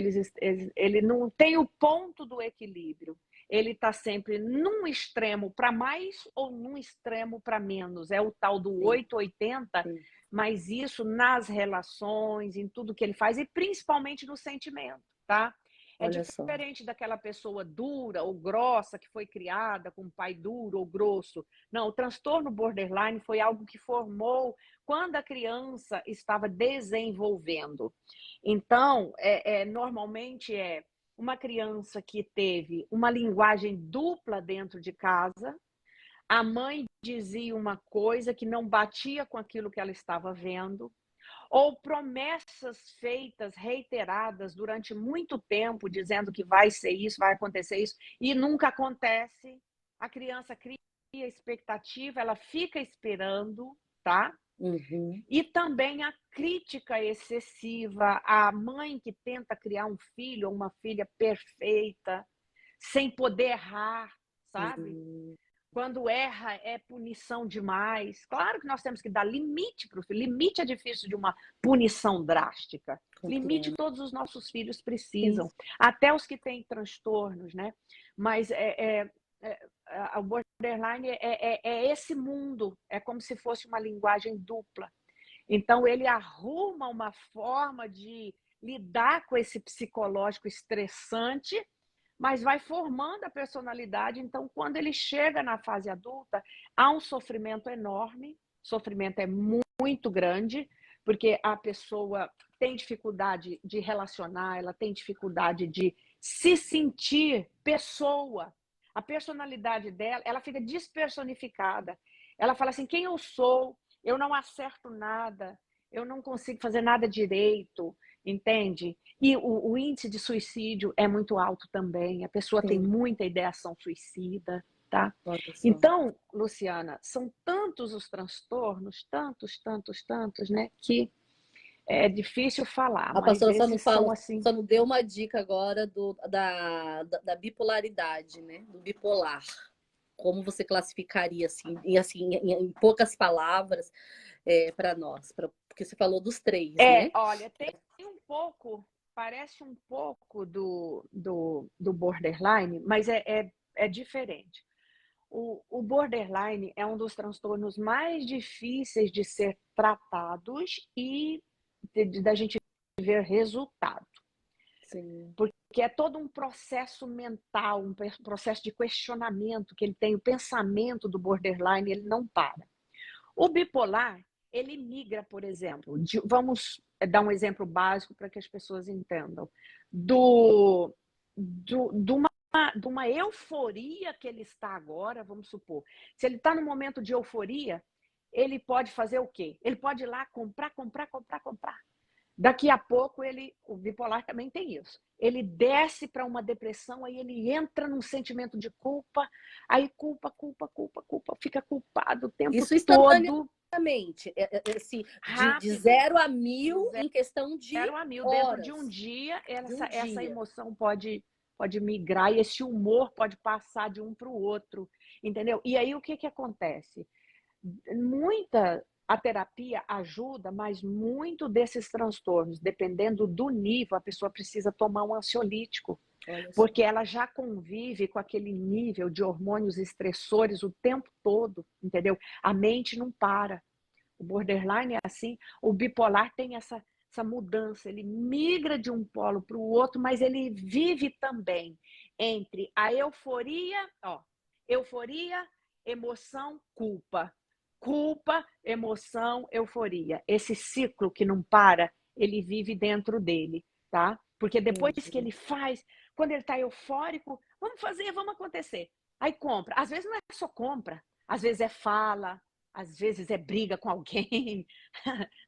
ele não tem o ponto do equilíbrio. Ele está sempre num extremo para mais ou num extremo para menos. É o tal do Sim, 880, sim. mas isso nas relações, em tudo que ele faz, e principalmente no sentimento, tá? É Olha só. diferente daquela pessoa dura ou grossa que foi criada com um pai duro ou grosso. Não, o transtorno borderline foi algo que formou quando a criança estava desenvolvendo. Então, normalmente é uma criança que teve uma linguagem dupla dentro de casa, a mãe dizia uma coisa que não batia com aquilo que ela estava vendo, ou promessas feitas, reiteradas durante muito tempo, dizendo que vai ser isso, vai acontecer isso, e nunca acontece. A criança cria expectativa, ela fica esperando, tá? Uhum. E também a crítica excessiva, a mãe que tenta criar um filho ou uma filha perfeita, sem poder errar, sabe? Uhum. Quando erra, é punição demais. Claro que nós temos que dar limite para o filho. Limite é difícil de uma punição drástica. Limite Compreendo. todos os nossos filhos Sim. precisam, até os que têm transtornos, né? Mas o borderline é esse mundo, é como se fosse uma linguagem dupla. Então, ele arruma uma forma de lidar com esse psicológico estressante, mas vai formando a personalidade. Então, quando ele chega na fase adulta, há um sofrimento enorme, o sofrimento é muito grande, porque a pessoa tem dificuldade de relacionar, ela tem dificuldade de se sentir pessoa. A personalidade dela, ela fica despersonificada. Ela fala assim: quem eu sou? Eu não acerto nada, eu não consigo fazer nada direito, entende? E o índice de suicídio é muito alto também, a pessoa tem Sim. muita ideação suicida, tá? Olha só. Então, Luciana, são tantos os transtornos, tantos, né, que é difícil falar, A mas pastora só não esses são fala, assim. só não deu uma dica agora da bipolaridade, né? Do bipolar. Como você classificaria, assim, em poucas palavras, para nós? Porque você falou dos três, né? Olha, tem um pouco, parece um pouco do borderline, mas é diferente. O borderline é um dos transtornos mais difíceis de ser tratados e da gente ver resultado. Sim. Porque é todo um processo mental, um processo de questionamento que ele tem, o pensamento do borderline, ele não para. O bipolar, ele migra, por exemplo, vamos dar um exemplo básico para que as pessoas entendam, de uma euforia que ele está agora, vamos supor. Se ele está no momento de euforia, ele pode fazer o quê? Ele pode ir lá comprar. Daqui a pouco o bipolar também tem isso. Ele desce para uma depressão, aí ele entra num sentimento de culpa, aí culpa, fica culpado o tempo Isso todo. instantaneamente. De Rápido. 0 a 1000 em questão de 0 a 1000. Dentro de um horas. dia, De um essa dia. emoção pode migrar e esse humor pode passar de um para o outro, entendeu? E aí o que acontece? A terapia ajuda, mas muito desses transtornos, dependendo do nível, a pessoa precisa tomar um ansiolítico, Olha só. porque ela já convive com aquele nível de hormônios estressores o tempo todo, entendeu? A mente não para. O borderline é assim, o bipolar tem essa mudança, ele migra de um polo para o outro, mas ele vive também entre a euforia, emoção, culpa. Culpa, emoção, euforia. Esse ciclo que não para, ele vive dentro dele, tá? Porque depois que ele faz, quando ele está eufórico, vamos fazer, vamos acontecer. Aí compra. Às vezes não é só compra, às vezes é fala, às vezes é briga com alguém.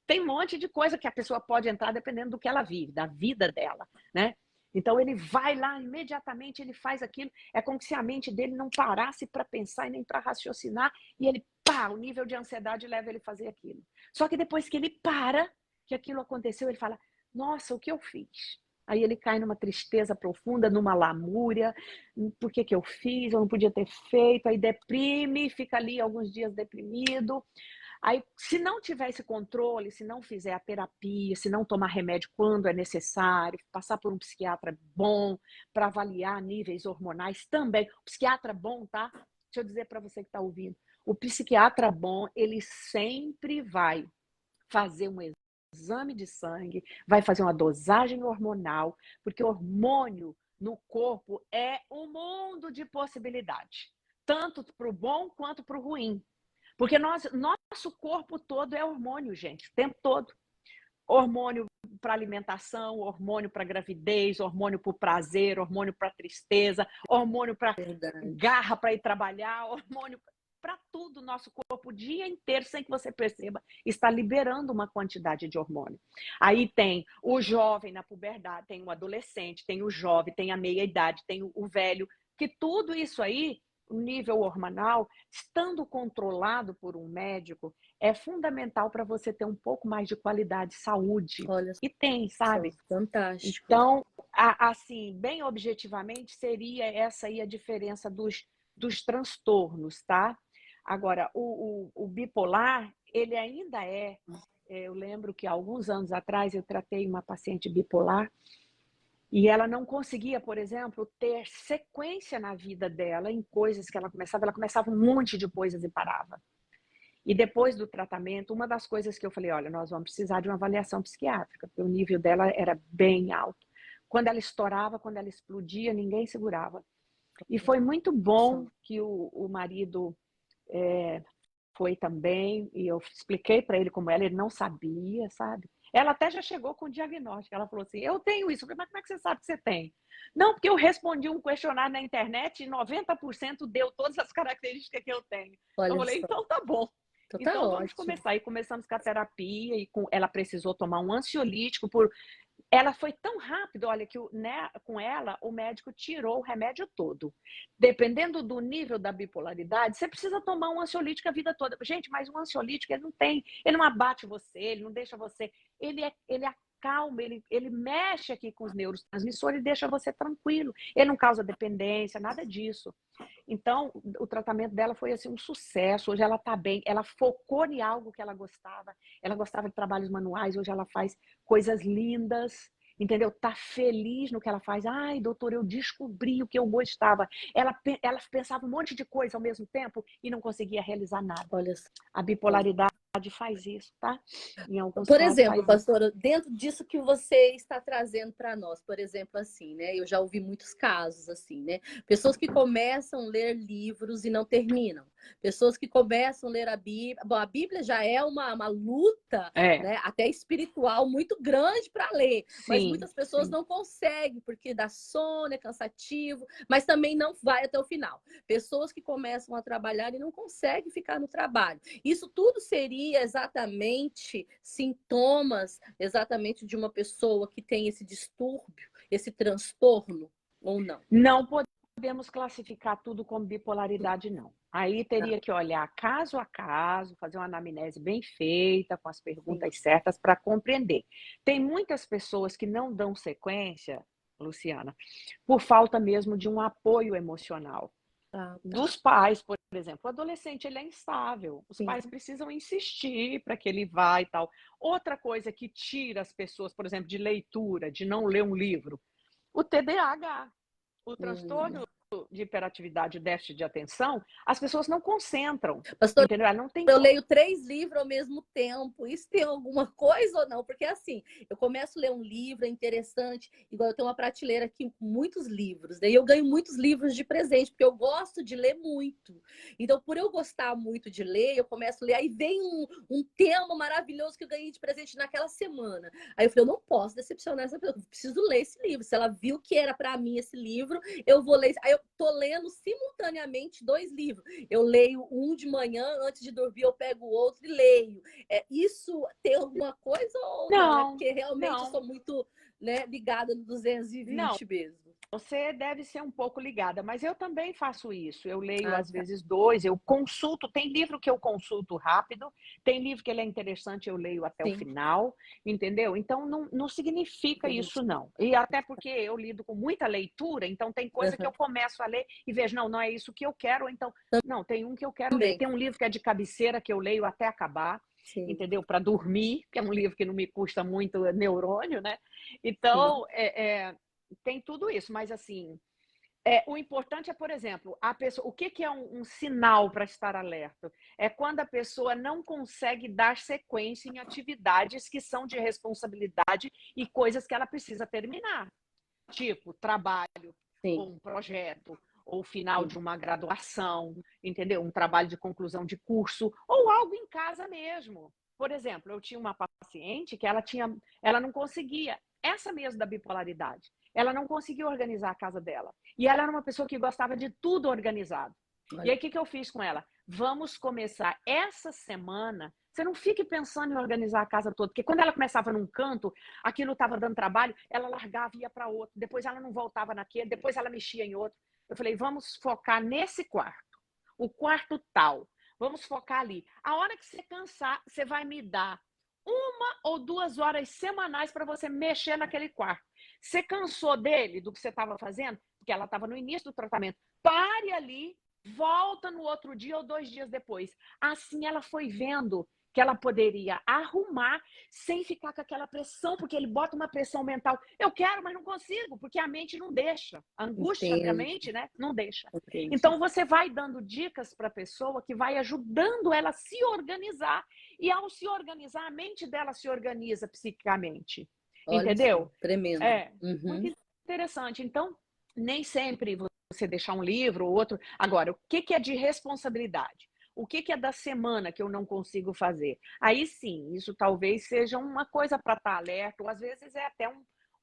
Tem um monte de coisa que a pessoa pode entrar dependendo do que ela vive, da vida dela, né? Então ele vai lá, imediatamente ele faz aquilo. É como se a mente dele não parasse para pensar e nem para raciocinar, e ele, pá, o nível de ansiedade leva ele a fazer aquilo. Só que depois que ele para, que aquilo aconteceu, ele fala, nossa, o que eu fiz? Aí ele cai numa tristeza profunda, numa lamúria, por que que eu fiz? Eu não podia ter feito, aí deprime, fica ali alguns dias deprimido. Aí, se não tiver esse controle, se não fizer a terapia, se não tomar remédio quando é necessário, passar por um psiquiatra bom para avaliar níveis hormonais também. O psiquiatra bom, tá? Deixa eu dizer para você que está ouvindo. O psiquiatra bom, ele sempre vai fazer um exame de sangue, vai fazer uma dosagem hormonal, porque hormônio no corpo é um mundo de possibilidade, tanto para o bom quanto para o ruim. Porque nosso corpo todo é hormônio, gente, o tempo todo. Hormônio para alimentação, hormônio para gravidez, hormônio para o prazer, hormônio para tristeza, hormônio para garra para ir trabalhar, hormônio para tudo. Nosso corpo o dia inteiro, sem que você perceba, está liberando uma quantidade de hormônio. Aí tem o jovem na puberdade, tem o adolescente, tem o jovem, tem a meia-idade, tem o velho, que tudo isso aí, o nível hormonal, estando controlado por um médico, é fundamental para você ter um pouco mais de qualidade de saúde. Olha E tem, sabe? fantástico. Então, assim, bem objetivamente, seria essa aí a diferença dos transtornos, tá? Agora, o bipolar, ele ainda eu lembro que há alguns anos atrás eu tratei uma paciente bipolar e ela não conseguia, por exemplo, ter sequência na vida dela em coisas que ela começava um monte de coisas e parava. E depois do tratamento, uma das coisas que eu falei, olha, nós vamos precisar de uma avaliação psiquiátrica, porque o nível dela era bem alto. Quando ela estourava, quando ela explodia, ninguém segurava. E foi muito bom que o marido foi também, e eu expliquei para ele como ele não sabia, sabe? Ela até já chegou com o diagnóstico, ela falou assim, eu tenho isso. Eu falei, mas como é que você sabe que você tem? Não, porque eu respondi um questionário na internet e 90% deu todas as características que eu tenho. Olha Eu falei, só. então tá bom. Tá Então vamos ótimo. começar. E começamos com a terapia, e ela precisou tomar um ansiolítico ela foi tão rápido, olha, que com ela o médico tirou o remédio todo. Dependendo do nível da bipolaridade, você precisa tomar um ansiolítico a vida toda. Gente, mas um ansiolítico ele não abate você, ele não deixa você, ele acalma, ele mexe aqui com os neurotransmissores e deixa você tranquilo. Ele não causa dependência, nada disso. Então, o tratamento dela foi assim um sucesso. Hoje ela está bem, ela focou em algo que ela gostava de trabalhos manuais, hoje ela faz coisas lindas, entendeu? Tá feliz no que ela faz. Ai, doutor, eu descobri o que eu gostava. Ela pensava um monte de coisa ao mesmo tempo e não conseguia realizar nada. Olha só. A bipolaridade faz isso, tá? Em alguns Por casos exemplo, faz pastora, dentro disso que você está trazendo para nós, por exemplo, assim, né? Eu já ouvi muitos casos assim, né? Pessoas que começam a ler livros e não terminam. Pessoas que começam a ler a Bíblia. Bom, a Bíblia já é uma luta, né? Até espiritual muito grande para ler. Mas muitas pessoas não conseguem, porque dá sono, é cansativo, mas também não vai até o final. Pessoas que começam a trabalhar e não conseguem ficar no trabalho. Isso tudo seria exatamente sintomas exatamente de uma pessoa que tem esse distúrbio, esse transtorno, ou não? Não podemos classificar tudo como bipolaridade, não. Aí teria que olhar caso a caso, fazer uma anamnese bem feita, com as perguntas certas para compreender. Tem muitas pessoas que não dão sequência, Luciana, por falta mesmo de um apoio emocional. Dos pais, por exemplo. O adolescente, ele é instável. Os pais precisam insistir para que ele vá e tal. Outra coisa que tira as pessoas, por exemplo, de leitura, de não ler um livro, o TDAH, o transtorno de hiperatividade e déficit de atenção, as pessoas não concentram, Pastor, entendeu? Ela não tem eu leio 3 livros ao mesmo tempo. Isso tem alguma coisa ou não? Porque assim, eu começo a ler um livro, é interessante. Igual eu tenho uma prateleira aqui com muitos livros. Daí eu ganho muitos livros de presente, porque eu gosto de ler muito. Então, por eu gostar muito de ler, eu começo a ler. Aí vem um tema maravilhoso que eu ganhei de presente naquela semana. Aí eu falei, eu não posso decepcionar essa pessoa. Eu preciso ler esse livro. Se ela viu que era para mim esse livro, eu vou ler. Aí eu tô lendo simultaneamente 2 livros. Eu leio um de manhã, antes de dormir eu pego o outro e leio. Isso tem alguma coisa ou não? É Não, porque realmente eu não, sou muito, né, ligada no não. 220 mesmo. Você deve ser um pouco ligada, mas eu também faço isso. Eu leio Ah, às tá. vezes 2, eu consulto. Tem livro que eu consulto rápido, tem livro que ele é interessante, eu leio até o Sim, final, entendeu? Então não significa isso, entendi. não. E até porque eu lido com muita leitura, então tem coisa que Aham. eu começo a ler e vejo, não, não é isso que eu quero, ou então, não, tem um que eu quero ler. Também, Tem um livro que é de cabeceira que eu leio até acabar, sim, entendeu? Para dormir, que é um livro que não me custa muito neurônio, né? sim. Então, tem tudo isso, mas assim, o importante é, por exemplo, a pessoa, o que que é um sinal para estar alerta? É quando a pessoa não consegue dar sequência em atividades que são de responsabilidade e coisas que ela precisa terminar, tipo trabalho, Sim, ou um projeto, ou o final sim. de uma graduação, entendeu? Um trabalho de conclusão de curso, ou algo em casa mesmo. Por exemplo, eu tinha uma paciente que ela não conseguia, essa mesmo da bipolaridade, ela não conseguia organizar a casa dela. E ela era uma pessoa que gostava de tudo organizado. E Olha, aí, o que que eu fiz com ela? Vamos começar essa semana. Você não fique pensando em organizar a casa toda, porque quando ela começava num canto, aquilo estava dando trabalho, ela largava e ia para outro. Depois ela não voltava naquele, depois ela mexia em outro. Eu falei, vamos focar nesse quarto. O quarto tal. Vamos focar ali. A hora que você cansar, você vai me dar 1 ou 2 horas semanais para você mexer naquele quarto. Você cansou dele, do que você estava fazendo? Porque ela estava no início do tratamento. Pare ali, volta no outro dia ou 2 dias depois. Assim ela foi vendo que ela poderia arrumar sem ficar com aquela pressão, porque ele bota uma pressão mental. Eu quero, mas não consigo, porque a mente não deixa. A angústia da entendi, mente, né, não deixa. entendi. Então você vai dando dicas para a pessoa que vai ajudando ela a se organizar. E ao se organizar, a mente dela se organiza psiquicamente. Olha só, Entendeu? tremendo. É muito Uhum. interessante. Então, nem sempre você deixar um livro ou outro. Agora, o que que é de responsabilidade? O que que é da semana que eu não consigo fazer? Aí sim, isso talvez seja uma coisa para estar alerta, ou às vezes é até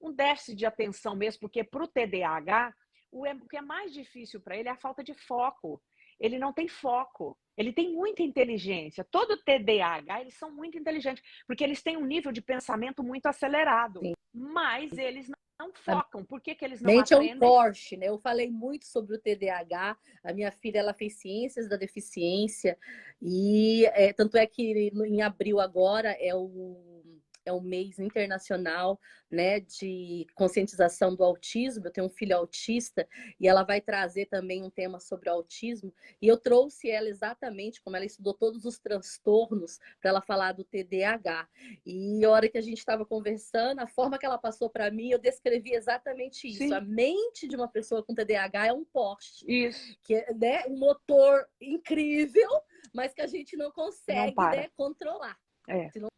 um déficit de atenção mesmo, porque para o TDAH, o que é mais difícil para ele é a falta de foco. Ele não tem foco. Ele tem muita inteligência. Todo TDAH, eles são muito inteligentes, porque eles têm um nível de pensamento muito acelerado, Sim. mas eles não A focam. Por que que eles não mente é um aprendem? Porsche, né? Eu falei muito sobre o TDAH. A minha filha, ela fez ciências da deficiência e tanto é que em abril agora é o mês internacional, né, de conscientização do autismo. Eu tenho um filho autista e ela vai trazer também um tema sobre o autismo. E eu trouxe ela exatamente como ela estudou todos os transtornos para ela falar do TDAH. E a hora que a gente estava conversando, a forma que ela passou para mim, eu descrevi exatamente isso. A Sim, mente de uma pessoa com TDAH é um Porsche, isso. que é, né, um motor incrível, mas que a gente não Não consegue, para. né, controlar. É. Se não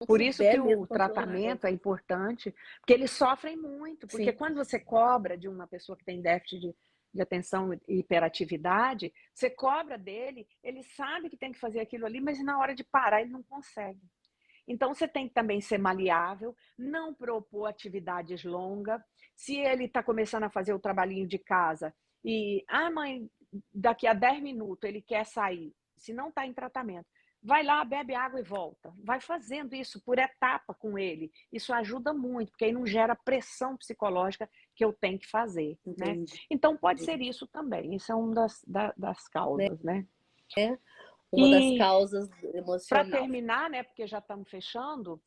Por isso souber que mesmo o controlar. tratamento é importante, porque eles sofrem muito, porque Sim, quando você cobra de uma pessoa que tem déficit de atenção e hiperatividade, você cobra dele, ele sabe que tem que fazer aquilo ali, mas na hora de parar ele não consegue. Então você tem que também ser maleável, não propor atividades longas. Se ele está começando a fazer o trabalhinho de casa e, mãe, daqui a 10 minutos ele quer sair, se não está em tratamento, vai lá, bebe água e volta. Vai fazendo isso por etapa com ele. Isso ajuda muito, porque aí não gera pressão psicológica que eu tenho que fazer, né? entendi. Então pode ser isso também. Isso é uma das causas, né? É uma das E causas para emocional. terminar, né, porque já estamos fechando,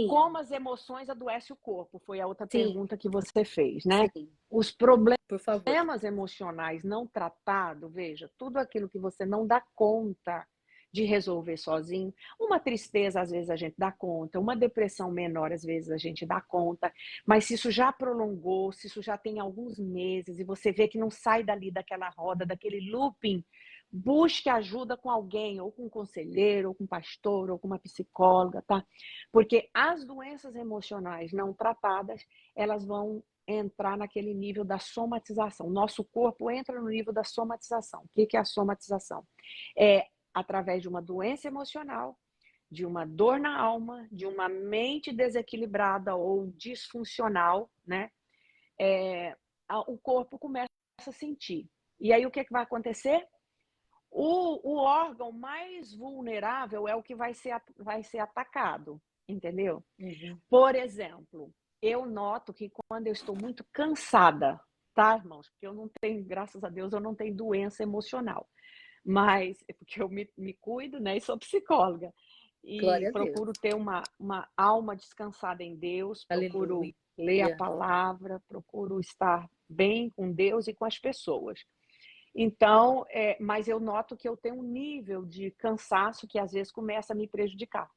como Sim, as emoções adoecem o corpo? Foi a outra sim, pergunta que você fez, né? sim. Os problemas Por favor. emocionais não tratados, veja, tudo aquilo que você não dá conta de resolver sozinho, uma tristeza às vezes a gente dá conta, uma depressão menor às vezes a gente dá conta, mas se isso já prolongou, se isso já tem alguns meses e você vê que não sai dali daquela roda, daquele looping, busque ajuda com alguém, ou com um conselheiro, ou com um pastor, ou com uma psicóloga, tá? Porque as doenças emocionais não tratadas, elas vão entrar naquele nível da somatização. Nosso corpo entra no nível da somatização. O que é a somatização? É através de uma doença emocional, de uma dor na alma, de uma mente desequilibrada ou disfuncional, né? O corpo começa a sentir. E aí o que vai acontecer? O órgão mais vulnerável é o que vai ser atacado, entendeu? Uhum. Por exemplo, eu noto que quando eu estou muito cansada, tá, irmãos? Porque eu não tenho, graças a Deus, eu não tenho doença emocional. Mas é porque eu me cuido, né? E sou psicóloga. E Glória a Deus. procuro ter uma alma descansada em Deus, procuro Aleluia. ler a palavra, procuro estar bem com Deus e com as pessoas. Então, mas eu noto que eu tenho um nível de cansaço que às vezes começa a me prejudicar.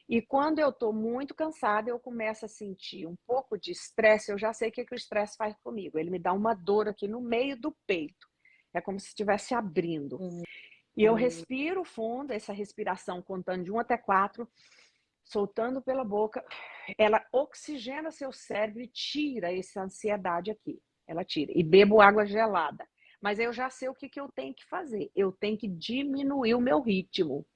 E quando eu estou muito cansada, eu começo a sentir um pouco de estresse. Eu já sei o que o estresse faz comigo. Ele me dá uma dor aqui no meio do peito. É como se estivesse abrindo. E eu respiro fundo, essa respiração contando de 1 até 4, soltando pela boca. Ela oxigena seu cérebro e tira essa ansiedade aqui. Ela tira. E bebo água gelada. Mas eu já sei o que eu tenho que fazer. Eu tenho que diminuir o meu ritmo.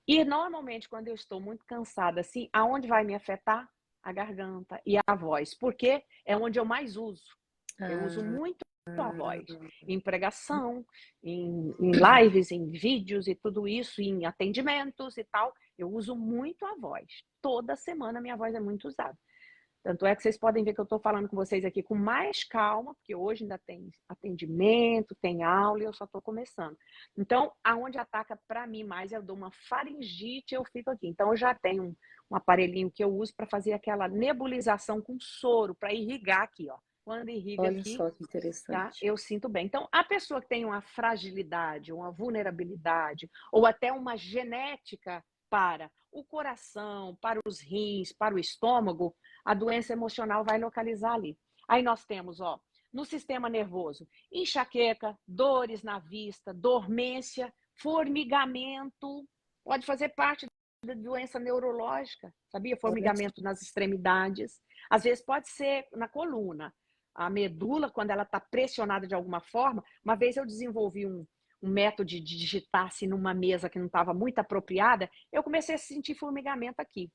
E normalmente, quando eu estou muito cansada, assim, aonde vai me afetar? A garganta e a voz. Porque é onde eu mais uso. Eu uso muito a voz. Em pregação, em lives, em vídeos e tudo isso, em atendimentos e tal. Eu uso muito a voz. Toda semana a minha voz é muito usada. Tanto é que vocês podem ver que eu estou falando com vocês aqui com mais calma, porque hoje ainda tem atendimento, tem aula e eu só estou começando. Então, aonde ataca para mim mais, eu dou uma faringite, eu fico aqui. Então, eu já tenho um aparelhinho que eu uso para fazer aquela nebulização com soro, para irrigar aqui, ó. Quando irriga Olha aqui, só que tá, interessante. eu sinto bem. Então, a pessoa que tem uma fragilidade, uma vulnerabilidade, ou até uma genética para o coração, para os rins, para o estômago, a doença emocional vai localizar ali. Aí nós temos, ó, no sistema nervoso, enxaqueca, dores na vista, dormência, formigamento, pode fazer parte da doença neurológica, sabia? Formigamento nas extremidades. Às vezes pode ser na coluna. A medula, quando ela está pressionada de alguma forma, uma vez eu desenvolvi um método de digitar assim, numa mesa que não estava muito apropriada, eu comecei a sentir formigamento aqui.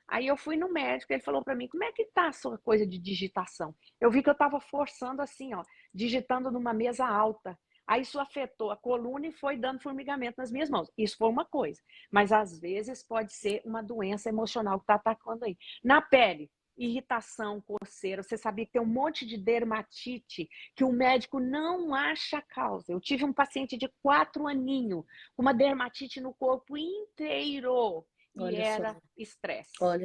Aí eu fui no médico, ele falou para mim, como é que tá a sua coisa de digitação? Eu vi que eu estava forçando assim, ó, digitando numa mesa alta. Aí isso afetou a coluna e foi dando formigamento nas minhas mãos. Isso foi uma coisa. Mas às vezes pode ser uma doença emocional que está atacando aí. Na pele, irritação, coceira. Você sabia que tem um monte de dermatite que o médico não acha causa. Eu tive um paciente de 4 aninhos, com uma dermatite no corpo inteiro. E Olha era só. estresse, Olha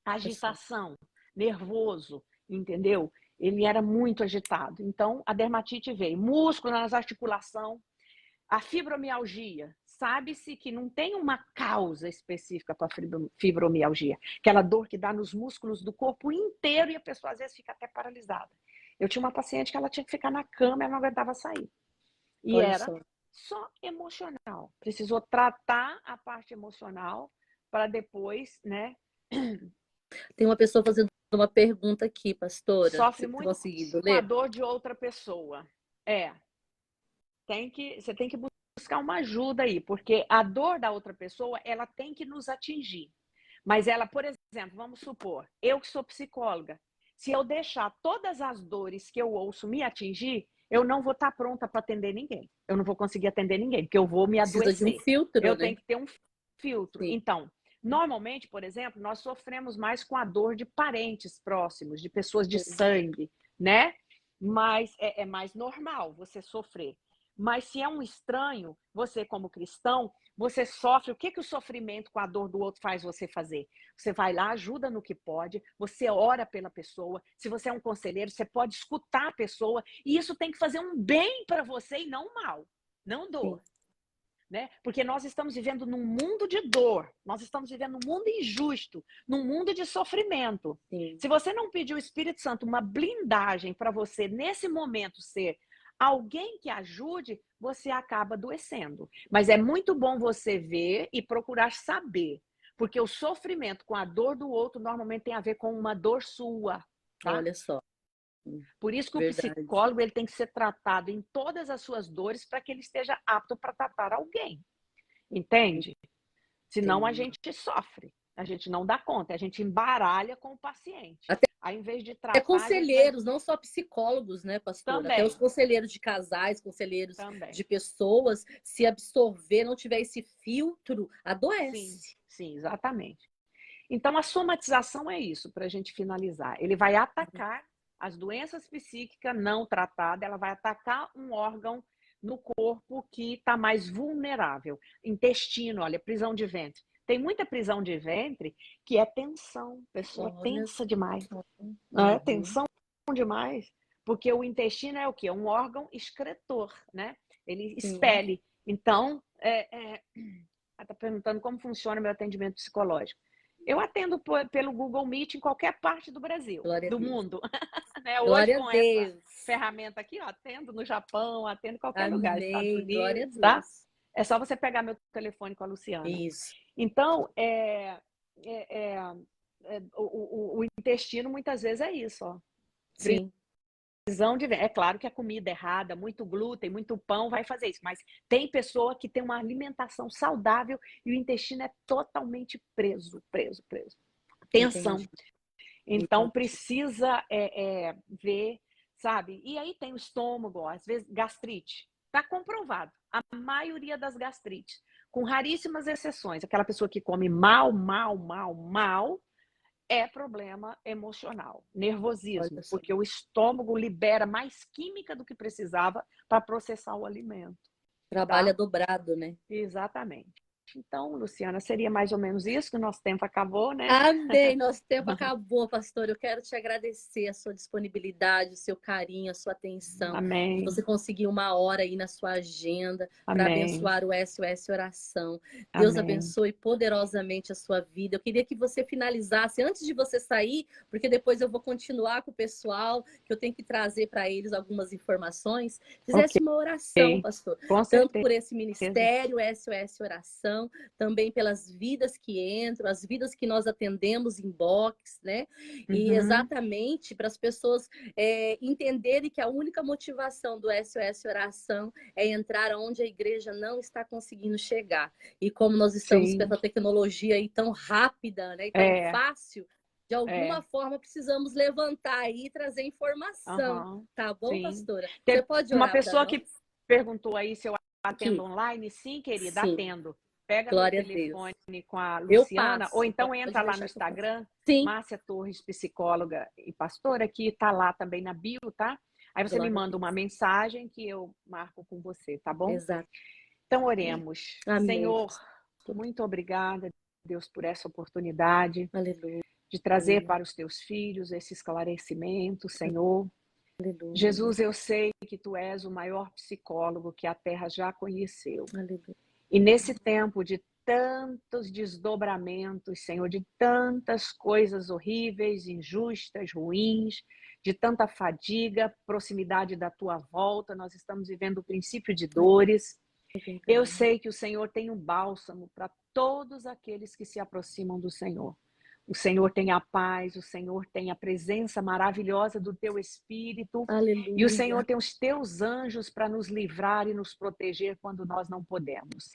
agitação, nervoso, entendeu? Ele era muito agitado. Então, a dermatite veio. Músculo nas articulações, a fibromialgia. Sabe-se que não tem uma causa específica para fibromialgia. Aquela dor que dá nos músculos do corpo inteiro e a pessoa às vezes fica até paralisada. Eu tinha uma paciente que ela tinha que ficar na cama e ela não aguentava sair. E Olha era só. só emocional. Precisou tratar a parte emocional para depois, né? Tem uma pessoa fazendo uma pergunta aqui, pastora. Sofre Você tem muito conseguido com a ler? dor de outra pessoa. Você tem que buscar uma ajuda aí, porque a dor da outra pessoa, ela tem que nos atingir. Mas ela, por exemplo, vamos supor, eu que sou psicóloga, se eu deixar todas as dores que eu ouço me atingir, eu não vou estar pronta para atender ninguém. Eu não vou conseguir atender ninguém, porque eu vou me Precisa de um adoecer. filtro, Eu né? tenho que ter um filtro. Sim. Então, normalmente, por exemplo, nós sofremos mais com a dor de parentes próximos, de pessoas de sangue, né? Mas é mais normal você sofrer. Mas se é um estranho, você como cristão, você sofre. O que o sofrimento com a dor do outro faz você fazer? Você vai lá, ajuda no que pode, você ora pela pessoa. Se você é um conselheiro, você pode escutar a pessoa. E isso tem que fazer um bem para você e não mal, não dor. Né? Porque nós estamos vivendo num mundo de dor, nós estamos vivendo num mundo injusto, num mundo de sofrimento. Sim. Se você não pedir o Espírito Santo uma blindagem para você, nesse momento, ser alguém que ajude, você acaba adoecendo. Mas é muito bom você ver e procurar saber, porque o sofrimento com a dor do outro normalmente tem a ver com uma dor sua. Tá? Olha só. Por isso que o Verdade. psicólogo ele tem que ser tratado em todas as suas dores para que ele esteja apto para tratar alguém. Entende? Senão a Entendi. gente sofre. A gente não dá conta, a gente embaralha com o paciente. Até Ao invés de Até tratar, a gente vai... conselheiros, não só psicólogos, né, pastor? Até os Também, conselheiros de casais, conselheiros também. de pessoas, se absorver, não tiver esse filtro, Sim, adoece. sim, exatamente. Então, a somatização é isso, para a gente finalizar. Ele vai atacar as doenças psíquicas não tratadas, ela vai atacar um órgão no corpo que está mais vulnerável. Intestino, olha, prisão de ventre. Tem muita prisão de ventre que é tensão, pessoa Olha tensa demais. só. É Uhum. tensão demais, porque o intestino é o quê? Um órgão excretor, né? Ele Sim, expele. Então, está perguntando como funciona o meu atendimento psicológico. Eu atendo pelo Google Meet em qualquer parte do Brasil, glória a do Deus. mundo. Né? Hoje, Glória a com essa Deus. ferramenta aqui, ó, atendo no Japão, atendo em qualquer lugar, Estados Amém. Glória a Unidos, tá? Deus. É só você pegar meu telefone com a Luciana. Isso. Então, o intestino muitas vezes é isso, ó. Sim. É claro que a comida errada, muito glúten, muito pão vai fazer isso, mas tem pessoa que tem uma alimentação saudável e o intestino é totalmente preso, preso, preso. Tensão. Entendi. Então Entendi. precisa ver, sabe? E aí tem o estômago, às vezes gastrite. Está comprovado. A maioria das gastrites, com raríssimas exceções, aquela pessoa que come mal, mal, mal, mal, é problema emocional, nervosismo, Olha só. porque o estômago libera mais química do que precisava para processar o alimento, Trabalha tá? dobrado, né? Exatamente. Então, Luciana, seria mais ou menos isso, que o nosso tempo acabou, né? Amém. Nosso tempo acabou, pastor. Eu quero te agradecer a sua disponibilidade, o seu carinho, a sua atenção, de Amém, você conseguir uma hora aí na sua agenda para amém, abençoar o SOS Oração. Deus amém. abençoe poderosamente a sua vida. Eu queria que você finalizasse antes de você sair, porque depois eu vou continuar com o pessoal, que eu tenho que trazer para eles algumas informações. Ok, Fizesse uma oração, pastor, com tanto certeza. por esse ministério, SOS Oração, também pelas vidas que entram, as vidas que nós atendemos em box, né? E Uhum, exatamente para as pessoas entenderem que a única motivação do SOS Oração é entrar onde a igreja não está conseguindo chegar. E como nós estamos com sim, essa tecnologia aí tão rápida, né, e tão é, fácil, de alguma é, forma precisamos levantar aí e trazer informação. aham, Tá bom, sim. pastora? Você Teve pode uma orar para pessoa nós? que perguntou aí se eu atendo Aqui. online. Sim, querida, Sim. atendo. Pega meu Glória a Deus. telefone com a Eu Luciana, ou passo. então Pode entra lá no deixar que eu passo. Instagram, Sim. Márcia Torres, psicóloga e pastora, que tá lá também na bio, tá? Aí você me Glória a manda uma Deus. mensagem que eu marco com você, tá bom? Exato. Então, oremos. Amém, Senhor, pastor. muito obrigada, Deus, por essa oportunidade Aleluia. de trazer para os teus filhos esse esclarecimento, Senhor. Aleluia. Jesus, eu sei que tu és o maior psicólogo que a terra já conheceu. Aleluia. E nesse tempo de tantos desdobramentos, Senhor, de tantas coisas horríveis, injustas, ruins, de tanta fadiga, proximidade da tua volta, nós estamos vivendo o princípio de dores. É Eu verdade. sei que o Senhor tem um bálsamo para todos aqueles que se aproximam do Senhor. O Senhor tem a paz, o Senhor tem a presença maravilhosa do teu Espírito, e o Senhor Aleluia. tem os teus anjos para nos livrar e nos proteger quando nós não podemos.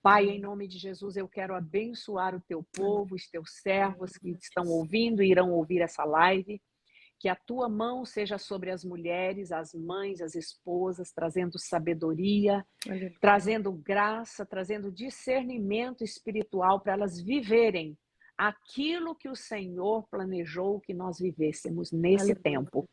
Pai, em nome de Jesus, eu quero abençoar o teu povo, os teus servos que estão ouvindo e irão ouvir essa live. Que a tua mão seja sobre as mulheres, as mães, as esposas, trazendo sabedoria, Aleluia. trazendo graça, trazendo discernimento espiritual para elas viverem aquilo que o Senhor planejou que nós vivêssemos nesse tempo. Aleluia.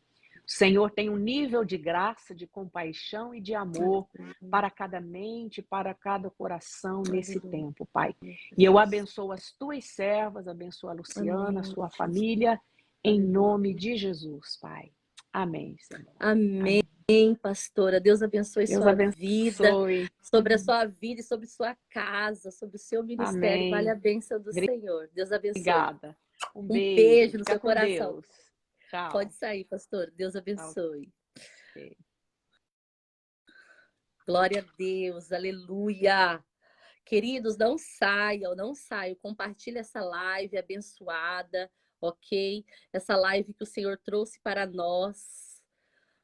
O Senhor tem um nível de graça, de compaixão e de amor Aleluia. para cada mente, para cada coração nesse Aleluia. tempo, Pai. E eu Jesus. abençoo as tuas servas, abençoo a Luciana, a Amém, sua Jesus. família, em Aleluia. nome de Jesus, Pai. Amém, Senhor. Amém, Amém. pastora. Deus abençoe Deus sua vida, abençoe. sobre a sua vida e sobre sua casa, sobre o seu ministério. Vale a Amém. bênção do Senhor. Deus abençoe. Obrigada. Um Um beijo. beijo no Fica seu com coração. Deus. Tchau. Pode sair, pastor. Deus abençoe. Ok. Glória a Deus. Aleluia. Queridos, não saiam, não saiam. Compartilhe essa live abençoada, ok? Essa live que o Senhor trouxe para nós.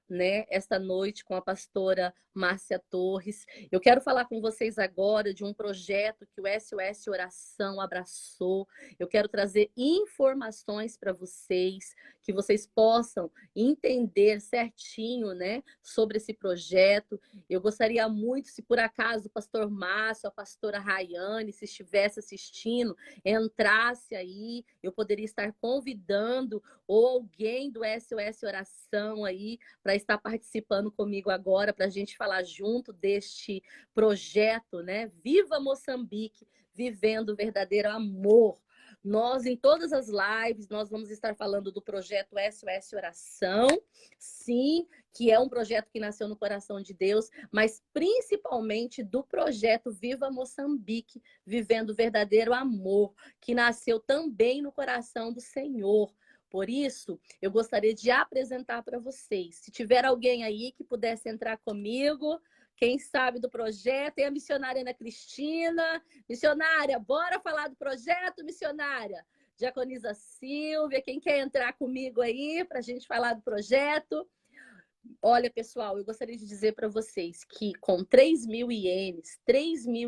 né, esta noite com a pastora Márcia Torres. Eu quero falar com vocês agora de um projeto que o SOS Oração abraçou. Eu quero trazer informações para vocês, que vocês possam entender certinho, né, sobre esse projeto. Eu gostaria muito, se por acaso o pastor Márcio, a pastora Rayane, se estivesse assistindo, entrasse aí, eu poderia estar convidando ou alguém do SOS Oração aí para estar participando comigo agora, para a gente falar junto deste projeto, né? Viva Moçambique, vivendo o verdadeiro amor. Nós, em todas as lives, nós vamos estar falando do projeto SOS Oração, sim, que é um projeto que nasceu no coração de Deus, mas principalmente do projeto Viva Moçambique, vivendo o verdadeiro amor, que nasceu também no coração do Senhor. Por isso, eu gostaria de apresentar para vocês. Se tiver alguém aí que pudesse entrar comigo, quem sabe do projeto, tem a missionária Ana Cristina. Missionária, bora falar do projeto, missionária? Diaconisa Silvia, quem quer entrar comigo aí para a gente falar do projeto? Olha, pessoal, eu gostaria de dizer para vocês que com 3.000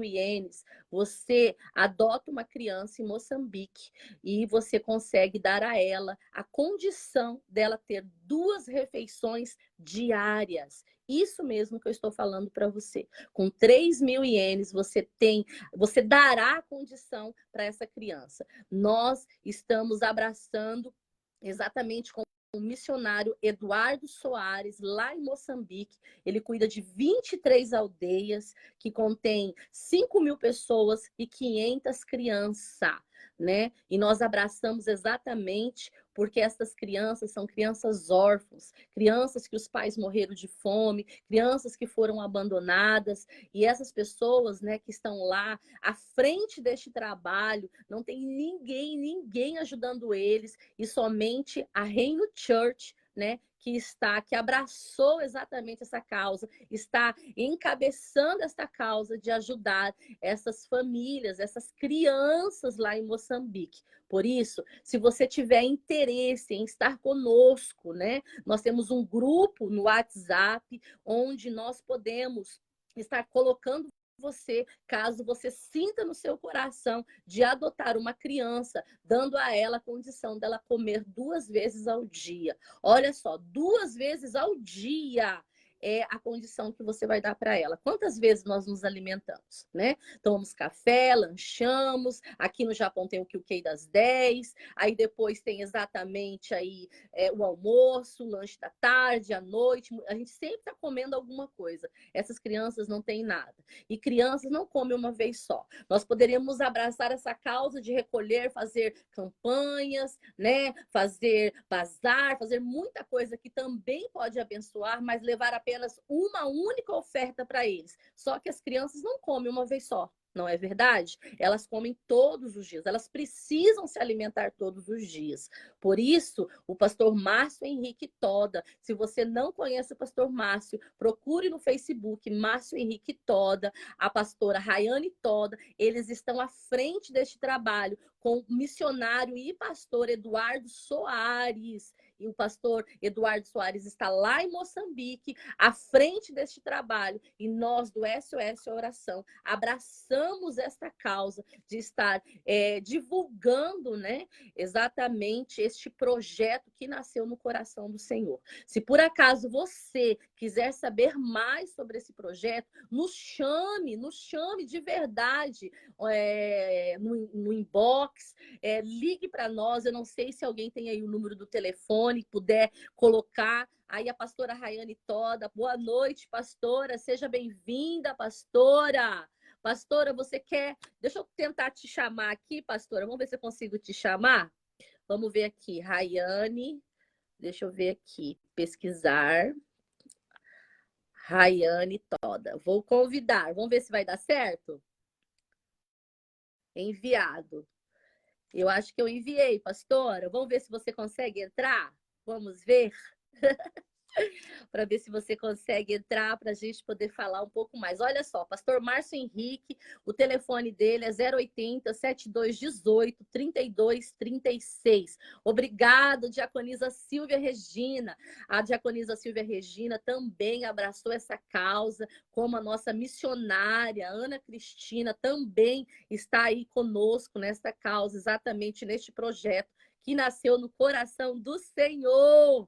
ienes, você adota uma criança em Moçambique e você consegue dar a ela a condição dela ter 2 refeições diárias. Isso mesmo que eu estou falando para você. Com 3.000 ienes, você dará a condição para essa criança. Nós estamos abraçando exatamente com o missionário Eduardo Soares, lá em Moçambique. Ele cuida de 23 aldeias, que contém 5.000 pessoas e 500 crianças, né? E nós abraçamos exatamente porque essas crianças são crianças órfãs, crianças que os pais morreram de fome, crianças que foram abandonadas, e essas pessoas, né, que estão lá à frente deste trabalho, não tem ninguém ajudando eles, e somente a Reino Church, né, que abraçou exatamente essa causa, está encabeçando essa causa de ajudar essas famílias, essas crianças lá em Moçambique. Por isso, se você tiver interesse em estar conosco, né, nós temos um grupo no WhatsApp onde nós podemos estar colocando você, caso você sinta no seu coração de adotar uma criança, dando a ela a condição dela comer 2 vezes ao dia. Olha só, 2 vezes ao dia é a condição que você vai dar para ela. Quantas vezes nós nos alimentamos, né? Tomamos café, lanchamos, aqui no Japão tem o QK das 10, aí depois tem exatamente aí o almoço, o lanche da tarde, à noite, a gente sempre está comendo alguma coisa. Essas crianças não têm nada. E crianças não comem uma vez só. Nós poderíamos abraçar essa causa de recolher, fazer campanhas, né? Fazer bazar, fazer muita coisa que também pode abençoar, mas levar apenas uma única oferta para eles. Só que as crianças não comem uma vez só. Não é verdade? Elas comem todos os dias, elas precisam se alimentar todos os dias. Por isso, o pastor Márcio Henrique Toda, se você não conhece o pastor Márcio, procure no Facebook Márcio Henrique Toda, a pastora Rayane Toda, eles estão à frente deste trabalho com o missionário e pastor Eduardo Soares. E o pastor Eduardo Soares está lá em Moçambique, à frente deste trabalho. E nós, do SOS Oração, abraçamos esta causa de estar divulgando, né, exatamente este projeto que nasceu no coração do Senhor. Se por acaso você quiser saber mais sobre esse projeto, nos chame de verdade no inbox, ligue para nós. Eu não sei se alguém tem aí o número do telefone, puder colocar. Aí a pastora Rayane Toda, boa noite, pastora, seja bem-vinda, pastora. Pastora, você quer... Deixa eu tentar te chamar aqui, pastora, vamos ver se eu consigo te chamar. Vamos ver aqui, Rayane, deixa eu ver aqui, pesquisar. Rayane Toda, vou convidar, vamos ver se vai dar certo? Enviado. Eu acho que eu enviei, pastora. Vamos ver se você consegue entrar? Vamos ver? para ver se você consegue entrar para a gente poder falar um pouco mais. Olha só, pastor Márcio Henrique, o telefone dele é 080 7218 3236. Obrigado, diaconisa Silvia Regina. A diaconisa Silvia Regina também abraçou essa causa, como a nossa missionária Ana Cristina também está aí conosco nesta causa, exatamente neste projeto que nasceu no coração do Senhor.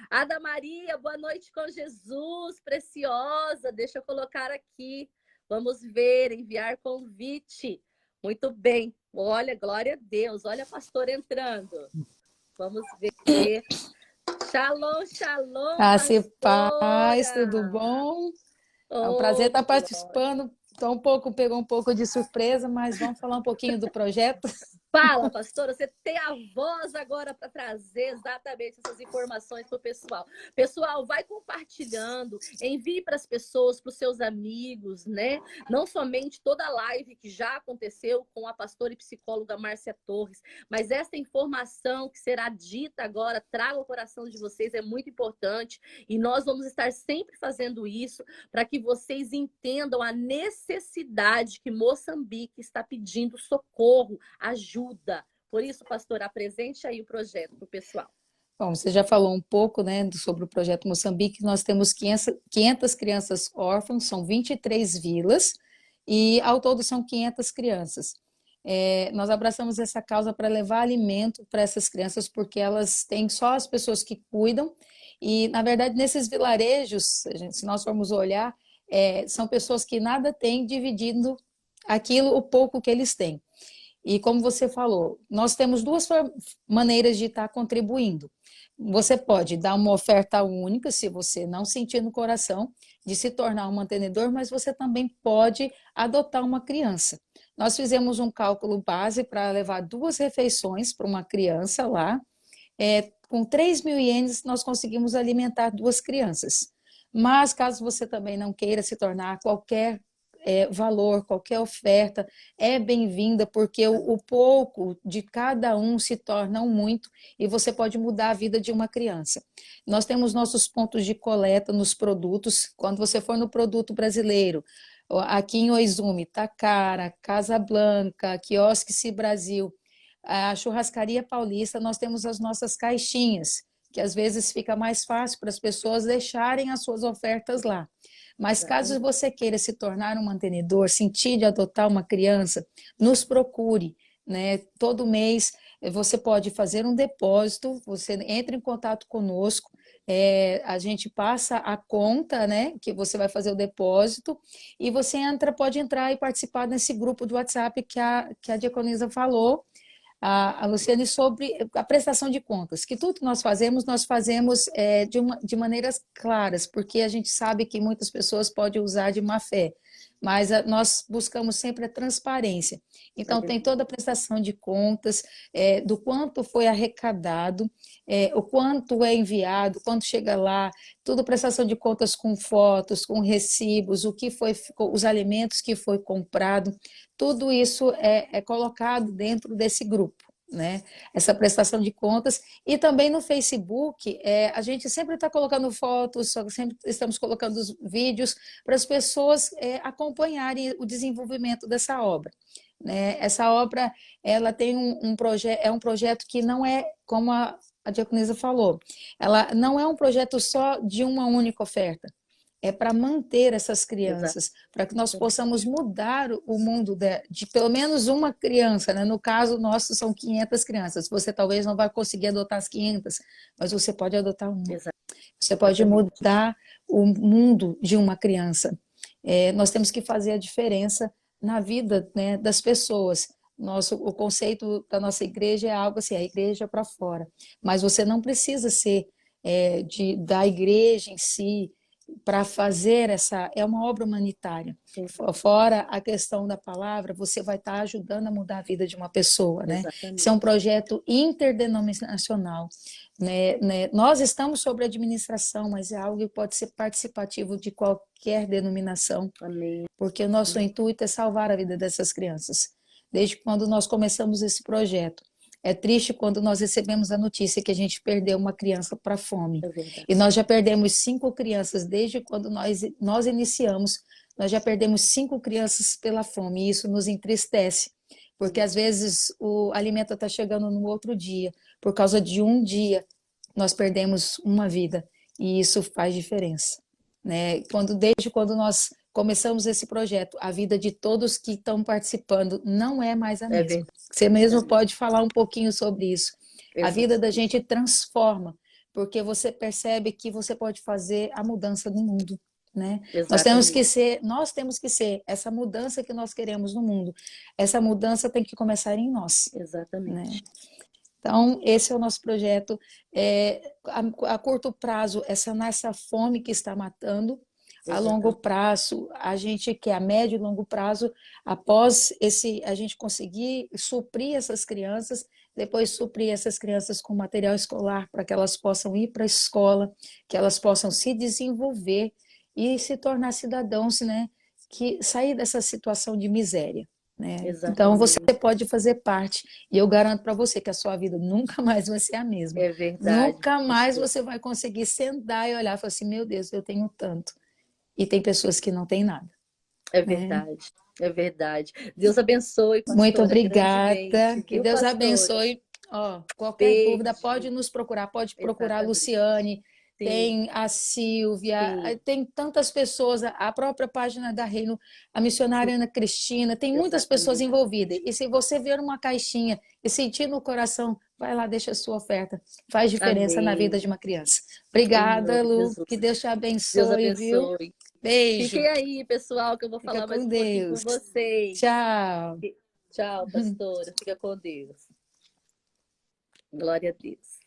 Ada Maria, boa noite com Jesus, preciosa. Deixa eu colocar aqui. Vamos ver, enviar convite. Muito bem. Olha, glória a Deus. Olha a pastora entrando. Vamos ver. Shalom, shalom, Graça e paz, tudo pastora. bom? É um prazer Oh, estar glória. participando. Pegou um pouco de surpresa, mas vamos falar um pouquinho do projeto. Fala, pastora, você tem a voz agora para trazer exatamente essas informações para o pessoal. Pessoal, vai compartilhando, envie para as pessoas, para os seus amigos, né? Não somente toda a live que já aconteceu com a pastora e psicóloga Márcia Torres, mas essa informação que será dita agora, traga ao coração de vocês, é muito importante. E nós vamos estar sempre fazendo isso para que vocês entendam a necessidade que Moçambique está pedindo socorro, ajuda. Por isso, pastor, apresente aí o projeto para o pessoal. Bom, você já falou um pouco, né, sobre o projeto Moçambique. Nós temos 500 crianças órfãs, são 23 vilas, e ao todo são 500 crianças. Nós abraçamos essa causa para levar alimento para essas crianças, porque elas têm só as pessoas que cuidam, e, na verdade, nesses vilarejos, se nós formos olhar, são pessoas que nada têm dividindo aquilo, o pouco que eles têm. E como você falou, nós temos duas maneiras de estar contribuindo. Você pode dar uma oferta única, se você não sentir no coração de se tornar um mantenedor, mas você também pode adotar uma criança. Nós fizemos um cálculo base para levar 2 refeições para uma criança lá. Com 3.000 ienes, nós conseguimos alimentar 2 crianças. Mas, caso você também não queira se tornar qualquer valor, qualquer oferta é bem-vinda, porque o pouco de cada um se torna um muito e você pode mudar a vida de uma criança. Nós temos nossos pontos de coleta nos produtos. Quando você for no produto brasileiro, aqui em Oizumi, Takara, Casa Blanca, Quiosque Brasil, a Churrascaria Paulista, nós temos as nossas caixinhas, que às vezes fica mais fácil para as pessoas deixarem as suas ofertas lá. Mas caso você queira se tornar um mantenedor, sentir de adotar uma criança, nos procure, né? Todo mês você pode fazer um depósito, você entra em contato conosco, a gente passa a conta, né? Que você vai fazer o depósito e você pode entrar e participar desse grupo de WhatsApp que a diaconisa falou, a Luciane, sobre a prestação de contas, que tudo que nós fazemos de maneiras claras, porque a gente sabe que muitas pessoas podem usar de má fé, mas nós buscamos sempre a transparência. Então, tem toda a prestação de contas, do quanto foi arrecadado, o quanto é enviado, quanto chega lá, tudo prestação de contas com fotos, com recibos, o que foi, os alimentos que foi comprado, tudo isso é colocado dentro desse grupo, né? Essa prestação de contas. E também no Facebook, a gente sempre está colocando fotos, sempre estamos colocando os vídeos para as pessoas acompanharem o desenvolvimento dessa obra, né? Essa obra, ela tem um projeto que não é, como a diaconisa falou, ela não é um projeto só de uma única oferta. É para manter essas crianças, para que nós possamos mudar o mundo de pelo menos uma criança, né? No caso nosso são 500 crianças, você talvez não vai conseguir adotar as 500, mas você pode adotar uma. Você pode mudar o mundo de uma criança. Nós temos que fazer a diferença na vida, né, das pessoas. O conceito da nossa igreja é algo assim, a igreja para fora, mas você não precisa ser da igreja em si, para fazer é uma obra humanitária. Sim. Fora a questão da palavra, você vai estar ajudando a mudar a vida de uma pessoa, né? Isso é um projeto interdenominacional, né? Nós estamos sobre administração, mas é algo que pode ser participativo de qualquer denominação. Amém. Porque o nosso intuito é salvar a vida dessas crianças. Desde quando nós começamos esse projeto, É triste quando nós recebemos a notícia que a gente perdeu uma criança para a fome. É verdade. E nós já perdemos 5 crianças desde quando nós iniciamos. Nós já perdemos 5 crianças pela fome, e isso nos entristece, porque às vezes o alimento está chegando no outro dia. Por causa de um dia, nós perdemos uma vida, e isso faz diferença, né? Desde quando nós começamos esse projeto, a vida de todos que estão participando não é mais a É mesma. verdade. Você mesmo pode falar um pouquinho sobre isso. A vida da Exatamente. gente transforma, porque você percebe que você pode fazer a mudança no mundo, né? Exatamente. Nós temos que ser essa mudança que nós queremos no mundo. Essa mudança tem que começar em nós, né? Exatamente. Então, esse é o nosso projeto. A curto prazo, é sanar essa fome que está matando. A longo Exatamente. prazo, a gente quer a médio e longo prazo, após a gente conseguir suprir essas crianças, depois suprir essas crianças com material escolar para que elas possam ir para a escola, que elas possam se desenvolver e se tornar cidadãos, né, que sair dessa situação de miséria, né? Então você Exatamente. pode fazer parte, e eu garanto para você que a sua vida nunca mais vai ser a mesma. É verdade, Nunca mais pastor. você vai conseguir sentar e olhar e falar assim, meu Deus, eu tenho tanto. E tem pessoas que não têm nada, É né? verdade. É verdade. Deus abençoe, Muito pastora, obrigada. grandemente, Que viu, Deus pastora? abençoe. Ó, qualquer dúvida, Beijo. pode nos procurar, pode procurar a Exatamente. Luciane, Sim, tem a Silvia, sim, tem tantas pessoas, a própria página da Reino, a sim, missionária Ana Cristina, tem muitas pessoas exatamente. envolvidas. E se você ver uma caixinha e sentir no coração, vai lá, deixa a sua oferta. Faz diferença na vida Amém. de uma criança. Em Obrigada, nome de Lu. Que Jesus. Deus te Deus abençoe, viu? abençoe. Beijo. Fiquem aí, pessoal, que eu vou Fica falar mais com um pouquinho com Deus. vocês. Tchau. Tchau, pastora. Fica com Deus. Glória a Deus.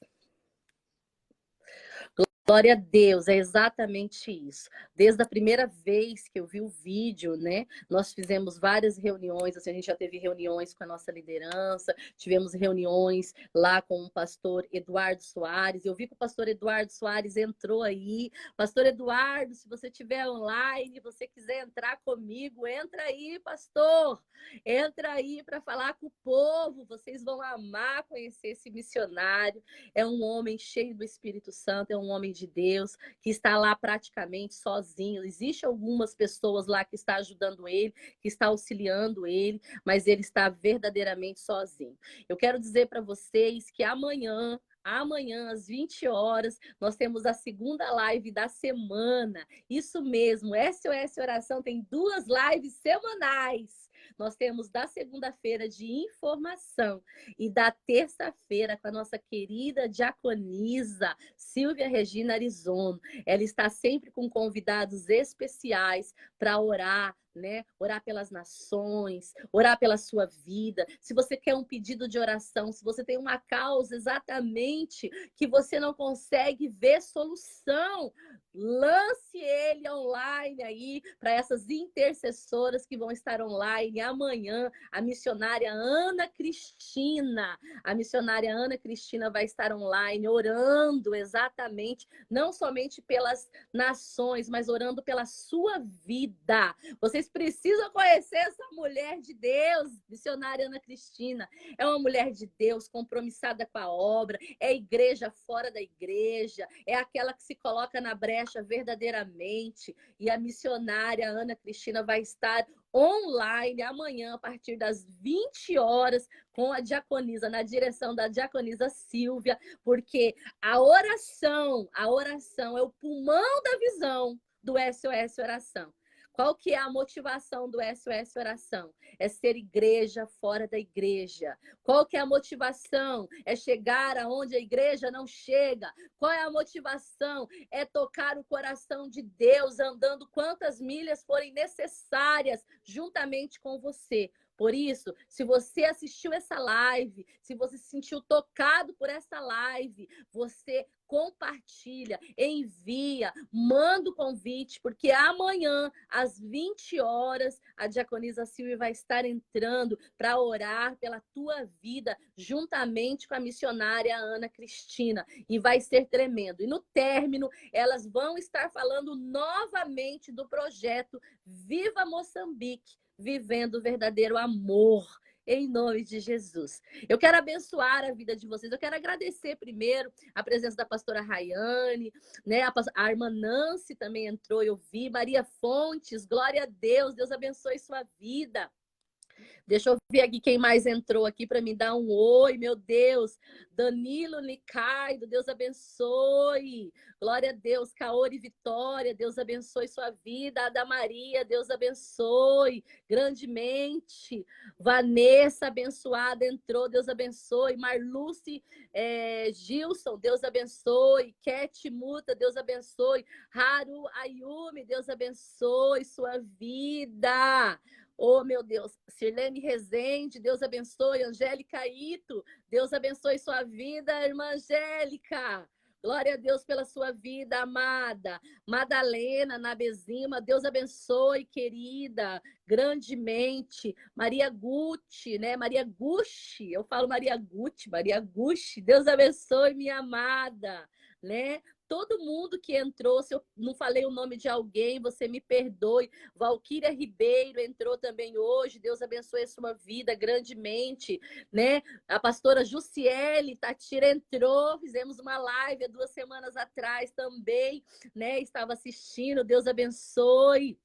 Glória a Deus, é exatamente isso. Desde a primeira vez que eu vi o vídeo, né? Nós fizemos várias reuniões, assim, a gente já teve reuniões com a nossa liderança, tivemos reuniões lá com o pastor Eduardo Soares. Eu vi que o pastor Eduardo Soares entrou aí. Pastor Eduardo, se você estiver online, você quiser entrar comigo, entra aí, pastor. Entra aí para falar com o povo. Vocês vão amar conhecer esse missionário. É um homem cheio do Espírito Santo, é um homem de Deus, que está lá praticamente sozinho. Existem algumas pessoas lá que estão ajudando ele, que estão auxiliando ele, mas ele está verdadeiramente sozinho. Eu quero dizer para vocês que amanhã, às 20 horas, nós temos a segunda live da semana. Isso mesmo, SOS Oração tem 2 lives semanais. Nós temos da segunda-feira de informação e da terça-feira com a nossa querida diaconisa Silvia Regina Arizono. Ela está sempre com convidados especiais para orar, né? Orar pelas nações, orar pela sua vida. Se você quer um pedido de oração, se você tem uma causa exatamente que você não consegue ver solução, lance ele online aí para essas intercessoras que vão estar online amanhã. A missionária Ana Cristina. A missionária Ana Cristina vai estar online orando exatamente, não somente pelas nações, mas orando pela sua vida. Vocês precisam conhecer essa mulher de Deus, missionária Ana Cristina. É uma mulher de Deus compromissada com a obra, é igreja fora da igreja, é aquela que se coloca na brecha verdadeiramente. E a missionária Ana Cristina vai estar online amanhã, a partir das 20 horas, com a diaconisa, na direção da diaconisa Silvia, porque a oração é o pulmão da visão do SOS Oração. Qual que é a motivação do SOS Oração? É ser igreja fora da igreja. Qual que é a motivação? É chegar aonde a igreja não chega. Qual é a motivação? É tocar o coração de Deus, andando quantas milhas forem necessárias, juntamente com você. Por isso, se você assistiu essa live, se você se sentiu tocado por essa live, você compartilha, envia, manda o convite, porque amanhã, às 20 horas, a diaconisa Silvia vai estar entrando para orar pela tua vida, juntamente com a missionária Ana Cristina. E vai ser tremendo. E no término, elas vão estar falando novamente do projeto Viva Moçambique, vivendo o verdadeiro amor. em nome de Jesus. Eu quero abençoar a vida de vocês. Eu quero agradecer primeiro a presença da pastora Rayane, né? A irmã Nancy também entrou, eu vi. Maria Fontes, glória a Deus. Deus abençoe sua vida. Deixa eu ver aqui quem mais entrou aqui para me dar um oi, meu Deus. Danilo Nicaido, Deus abençoe. Glória a Deus. Caori Vitória, Deus abençoe sua vida. Ada Maria, Deus abençoe grandemente. Vanessa, abençoada, entrou, Deus abençoe. Marluce Gilson, Deus abençoe. Cat Muta, Deus abençoe. Haru Ayumi, Deus abençoe sua vida. Oh, meu Deus. Sirlene Rezende, Deus abençoe. Angélica Ito, Deus abençoe sua vida, irmã Angélica. Glória a Deus pela sua vida, amada. Madalena Nabezima, Deus abençoe, querida, grandemente. Maria Gucci, né? Maria Gucci, eu falo Maria Gucci, Maria Gucci, Deus abençoe, minha amada, né? Todo mundo que entrou, se eu não falei o nome de alguém, você me perdoe. Valquíria Ribeiro entrou também hoje. Deus abençoe a sua vida grandemente, né? A pastora Jussiele Tatira entrou. Fizemos uma live há 2 semanas atrás também, né? Estava assistindo. Deus abençoe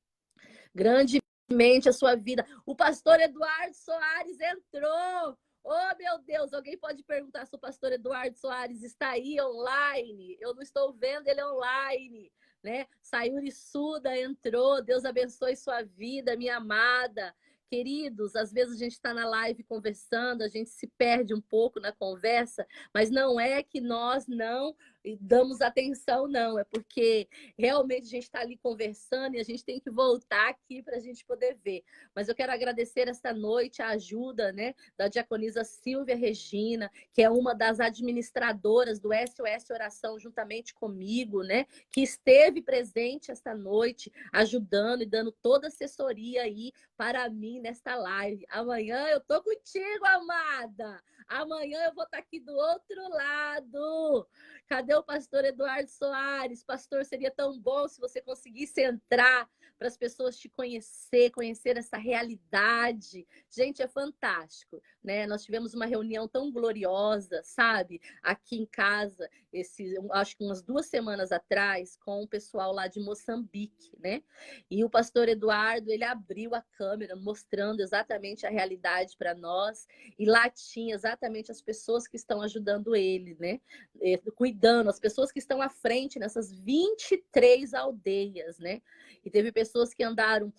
grandemente a sua vida. O pastor Eduardo Soares entrou. Oh, meu Deus, alguém pode perguntar se o pastor Eduardo Soares está aí online? Eu não estou vendo ele online, né? Sayuri Suda entrou, Deus abençoe sua vida, minha amada. Queridos, às vezes a gente está na live conversando, a gente se perde um pouco na conversa, mas não é que nós não damos atenção, não. É porque realmente a gente está ali conversando e a gente tem que voltar aqui para a gente poder ver. Mas eu quero agradecer esta noite a ajuda, né, da diaconisa Silvia Regina, que é uma das administradoras do SOS Oração, juntamente comigo, né, que esteve presente esta noite, ajudando e dando toda a assessoria aí para mim nesta live. Amanhã eu tô contigo, amada. Amanhã eu vou estar aqui do outro lado. Cadê o pastor Eduardo Soares? Pastor, seria tão bom se você conseguisse entrar para as pessoas te conhecer essa realidade. Gente, é fantástico, né? Nós tivemos uma reunião tão gloriosa, sabe? Aqui em casa, acho que umas 2 semanas atrás, com o pessoal lá de Moçambique, né? E o pastor Eduardo, ele abriu a câmera mostrando exatamente a realidade para nós, e lá tinha exatamente as pessoas que estão ajudando ele, né? Cuidando, as pessoas que estão à frente nessas 23 aldeias, né? E teve pessoas que andaram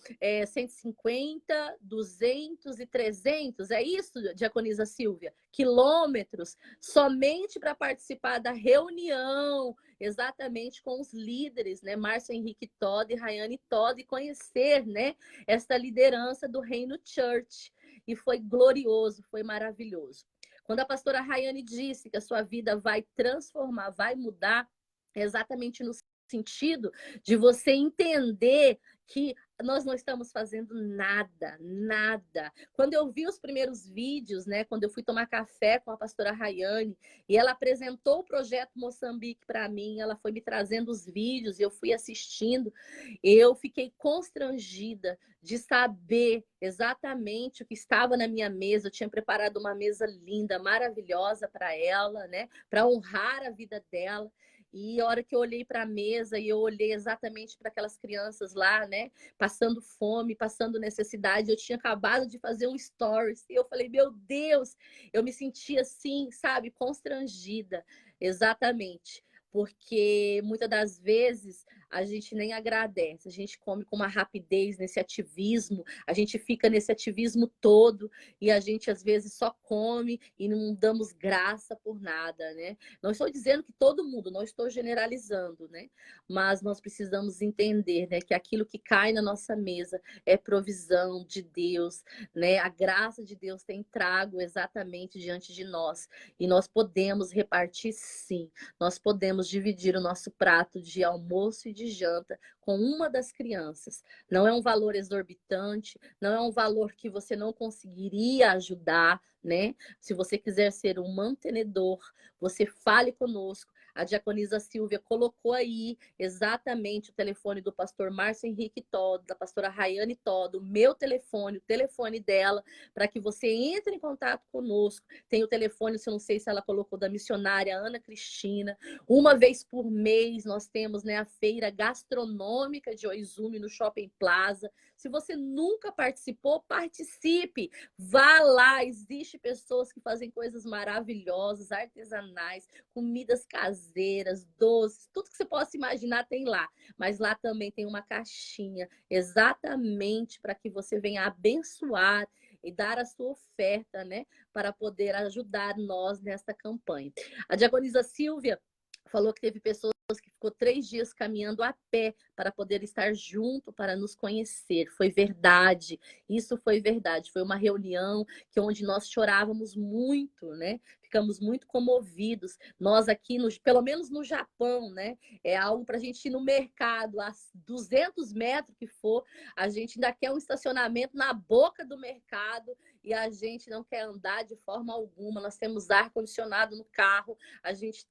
150, 200 e 300, é isso, diaconisa Silvia? Quilômetros, somente para participar da reunião, exatamente com os líderes, né? Márcio Henrique Todd e Rayane Todd, e conhecer, né, esta liderança do Reino Church. E foi glorioso, foi maravilhoso. Quando a pastora Rayane disse que a sua vida vai transformar, vai mudar, é exatamente no sentido de você entender que nós não estamos fazendo nada, nada. Quando eu vi os primeiros vídeos, né, quando eu fui tomar café com a pastora Rayane, e ela apresentou o projeto Moçambique para mim, ela foi me trazendo os vídeos e eu fui assistindo, eu fiquei constrangida de saber exatamente o que estava na minha mesa. Eu tinha preparado uma mesa linda, maravilhosa para ela, né, para honrar a vida dela. E a hora que eu olhei para a mesa e eu olhei exatamente para aquelas crianças lá, né, passando fome, passando necessidade, eu tinha acabado de fazer um stories. E eu falei, meu Deus, eu me senti assim, sabe, constrangida. Exatamente. Porque muitas das vezes a gente nem agradece, a gente come com uma rapidez nesse ativismo, a gente fica nesse ativismo todo e a gente às vezes só come e não damos graça por nada, né? Não estou dizendo que todo mundo, não estou generalizando, né? Mas nós precisamos entender, né, que aquilo que cai na nossa mesa é provisão de Deus, né? A graça de Deus tem trago exatamente diante de nós e nós podemos repartir, sim. Nós podemos dividir o nosso prato de almoço e de janta com uma das crianças. Não é um valor exorbitante, não é um valor que você não conseguiria ajudar, né? Se você quiser ser um mantenedor, você fale conosco. A diaconisa Silvia colocou aí exatamente o telefone do pastor Márcio Henrique Todo, da pastora Rayane Todo, o meu telefone, o telefone dela, para que você entre em contato conosco. Tem o telefone, eu não sei se ela colocou, da missionária Ana Cristina. Uma vez por mês nós temos, né, a feira gastronômica de Oizumi no Shopping Plaza. Se você nunca participou, participe. Vá lá, existem pessoas que fazem coisas maravilhosas, artesanais, comidas caseiras, doces, tudo que você possa imaginar tem lá. Mas lá também tem uma caixinha, exatamente para que você venha abençoar e dar a sua oferta, né, para poder ajudar nós nesta campanha. A diaconisa Silvia falou que teve pessoas que ficou 3 dias caminhando a pé para poder estar junto, para nos conhecer. Foi verdade, isso foi verdade. Foi uma reunião onde nós chorávamos muito, né? Ficamos muito comovidos. Nós aqui, pelo menos no Japão, né? É algo para a gente ir no mercado, a 200 metros que for, a gente ainda quer um estacionamento na boca do mercado e a gente não quer andar de forma alguma. Nós temos ar-condicionado no carro, a gente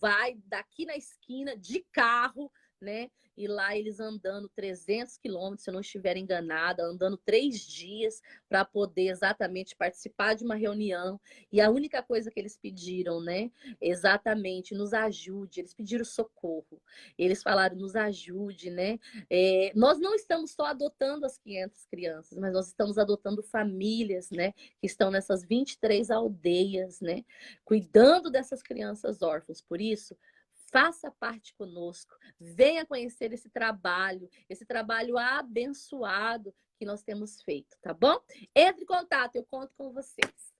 vai daqui na esquina de carro, né? E lá eles andando 300 quilômetros, se eu não estiver enganada, andando 3 dias para poder exatamente participar de uma reunião. E a única coisa que eles pediram, né? Exatamente, nos ajude. Eles pediram socorro. Eles falaram, nos ajude, né? Nós não estamos só adotando as 500 crianças, mas nós estamos adotando famílias, né? Que estão nessas 23 aldeias, né? Cuidando dessas crianças órfãs. Por isso, faça parte conosco, venha conhecer esse trabalho abençoado que nós temos feito, tá bom? Entre em contato, eu conto com vocês.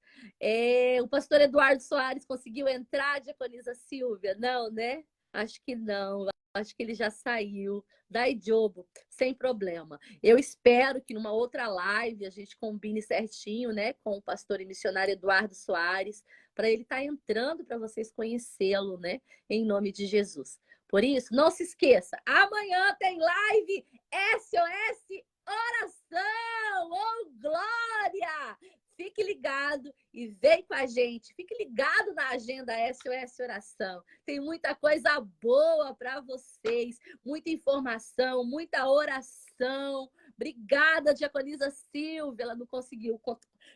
O pastor Eduardo Soares conseguiu entrar, diaconisa Silvia? Não, né? Acho que não. Acho que ele já saiu. Daí, Diogo, sem problema. Eu espero que numa outra live a gente combine certinho, né, com o pastor e missionário Eduardo Soares, para ele estar entrando para vocês conhecê-lo, né, em nome de Jesus. Por isso, não se esqueça, amanhã tem live SOS Oração! Oh, glória! Fique ligado e vem com a gente. Fique ligado na agenda SOS Oração. Tem muita coisa boa para vocês, muita informação, muita oração. Obrigada, diaconisa Silvia, ela não conseguiu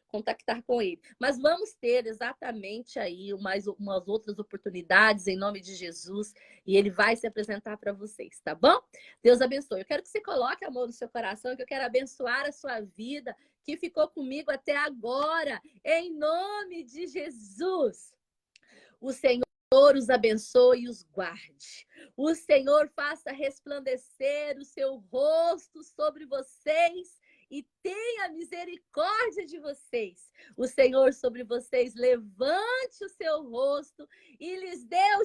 contactar com ele. Mas vamos ter exatamente aí umas outras oportunidades em nome de Jesus e ele vai se apresentar para vocês, tá bom? Deus abençoe. Eu quero que você coloque a mão no seu coração, que eu quero abençoar a sua vida, que ficou comigo até agora, em nome de Jesus. O Senhor os abençoe e os guarde. O Senhor faça resplandecer o seu rosto sobre vocês e tenha misericórdia de vocês. O Senhor sobre vocês levante o seu rosto e lhes dê o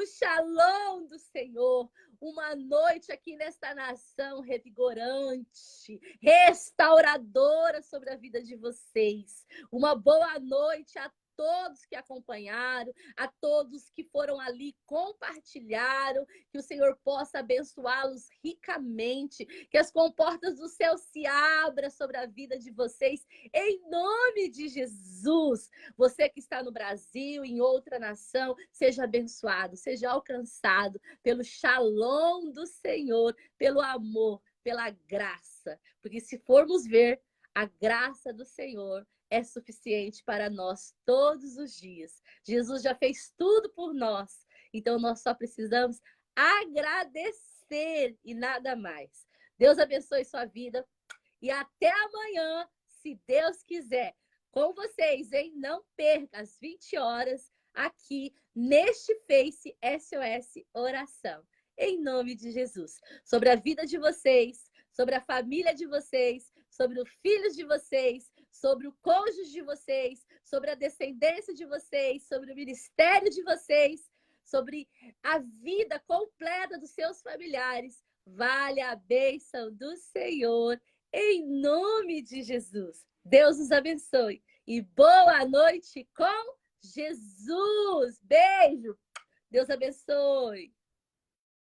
shalom do Senhor. Uma noite aqui nesta nação revigorante, restauradora sobre a vida de vocês. Uma boa noite a todos que acompanharam, a todos que foram ali, compartilharam, que o Senhor possa abençoá-los ricamente, que as comportas do céu se abram sobre a vida de vocês, em nome de Jesus. Você que está no Brasil, em outra nação, seja abençoado, seja alcançado pelo shalom do Senhor, pelo amor, pela graça, porque se formos ver a graça do Senhor, é suficiente para nós todos os dias. Jesus já fez tudo por nós. Então, nós só precisamos agradecer e nada mais. Deus abençoe sua vida. E até amanhã, se Deus quiser. Com vocês, hein? Não perca às 20 horas aqui neste Face SOS Oração. Em nome de Jesus. Sobre a vida de vocês, sobre a família de vocês, sobre os filhos de vocês, sobre o cônjuge de vocês, sobre a descendência de vocês, sobre o ministério de vocês, sobre a vida completa dos seus familiares. Vale a bênção do Senhor, em nome de Jesus. Deus os abençoe e boa noite com Jesus. Beijo. Deus abençoe.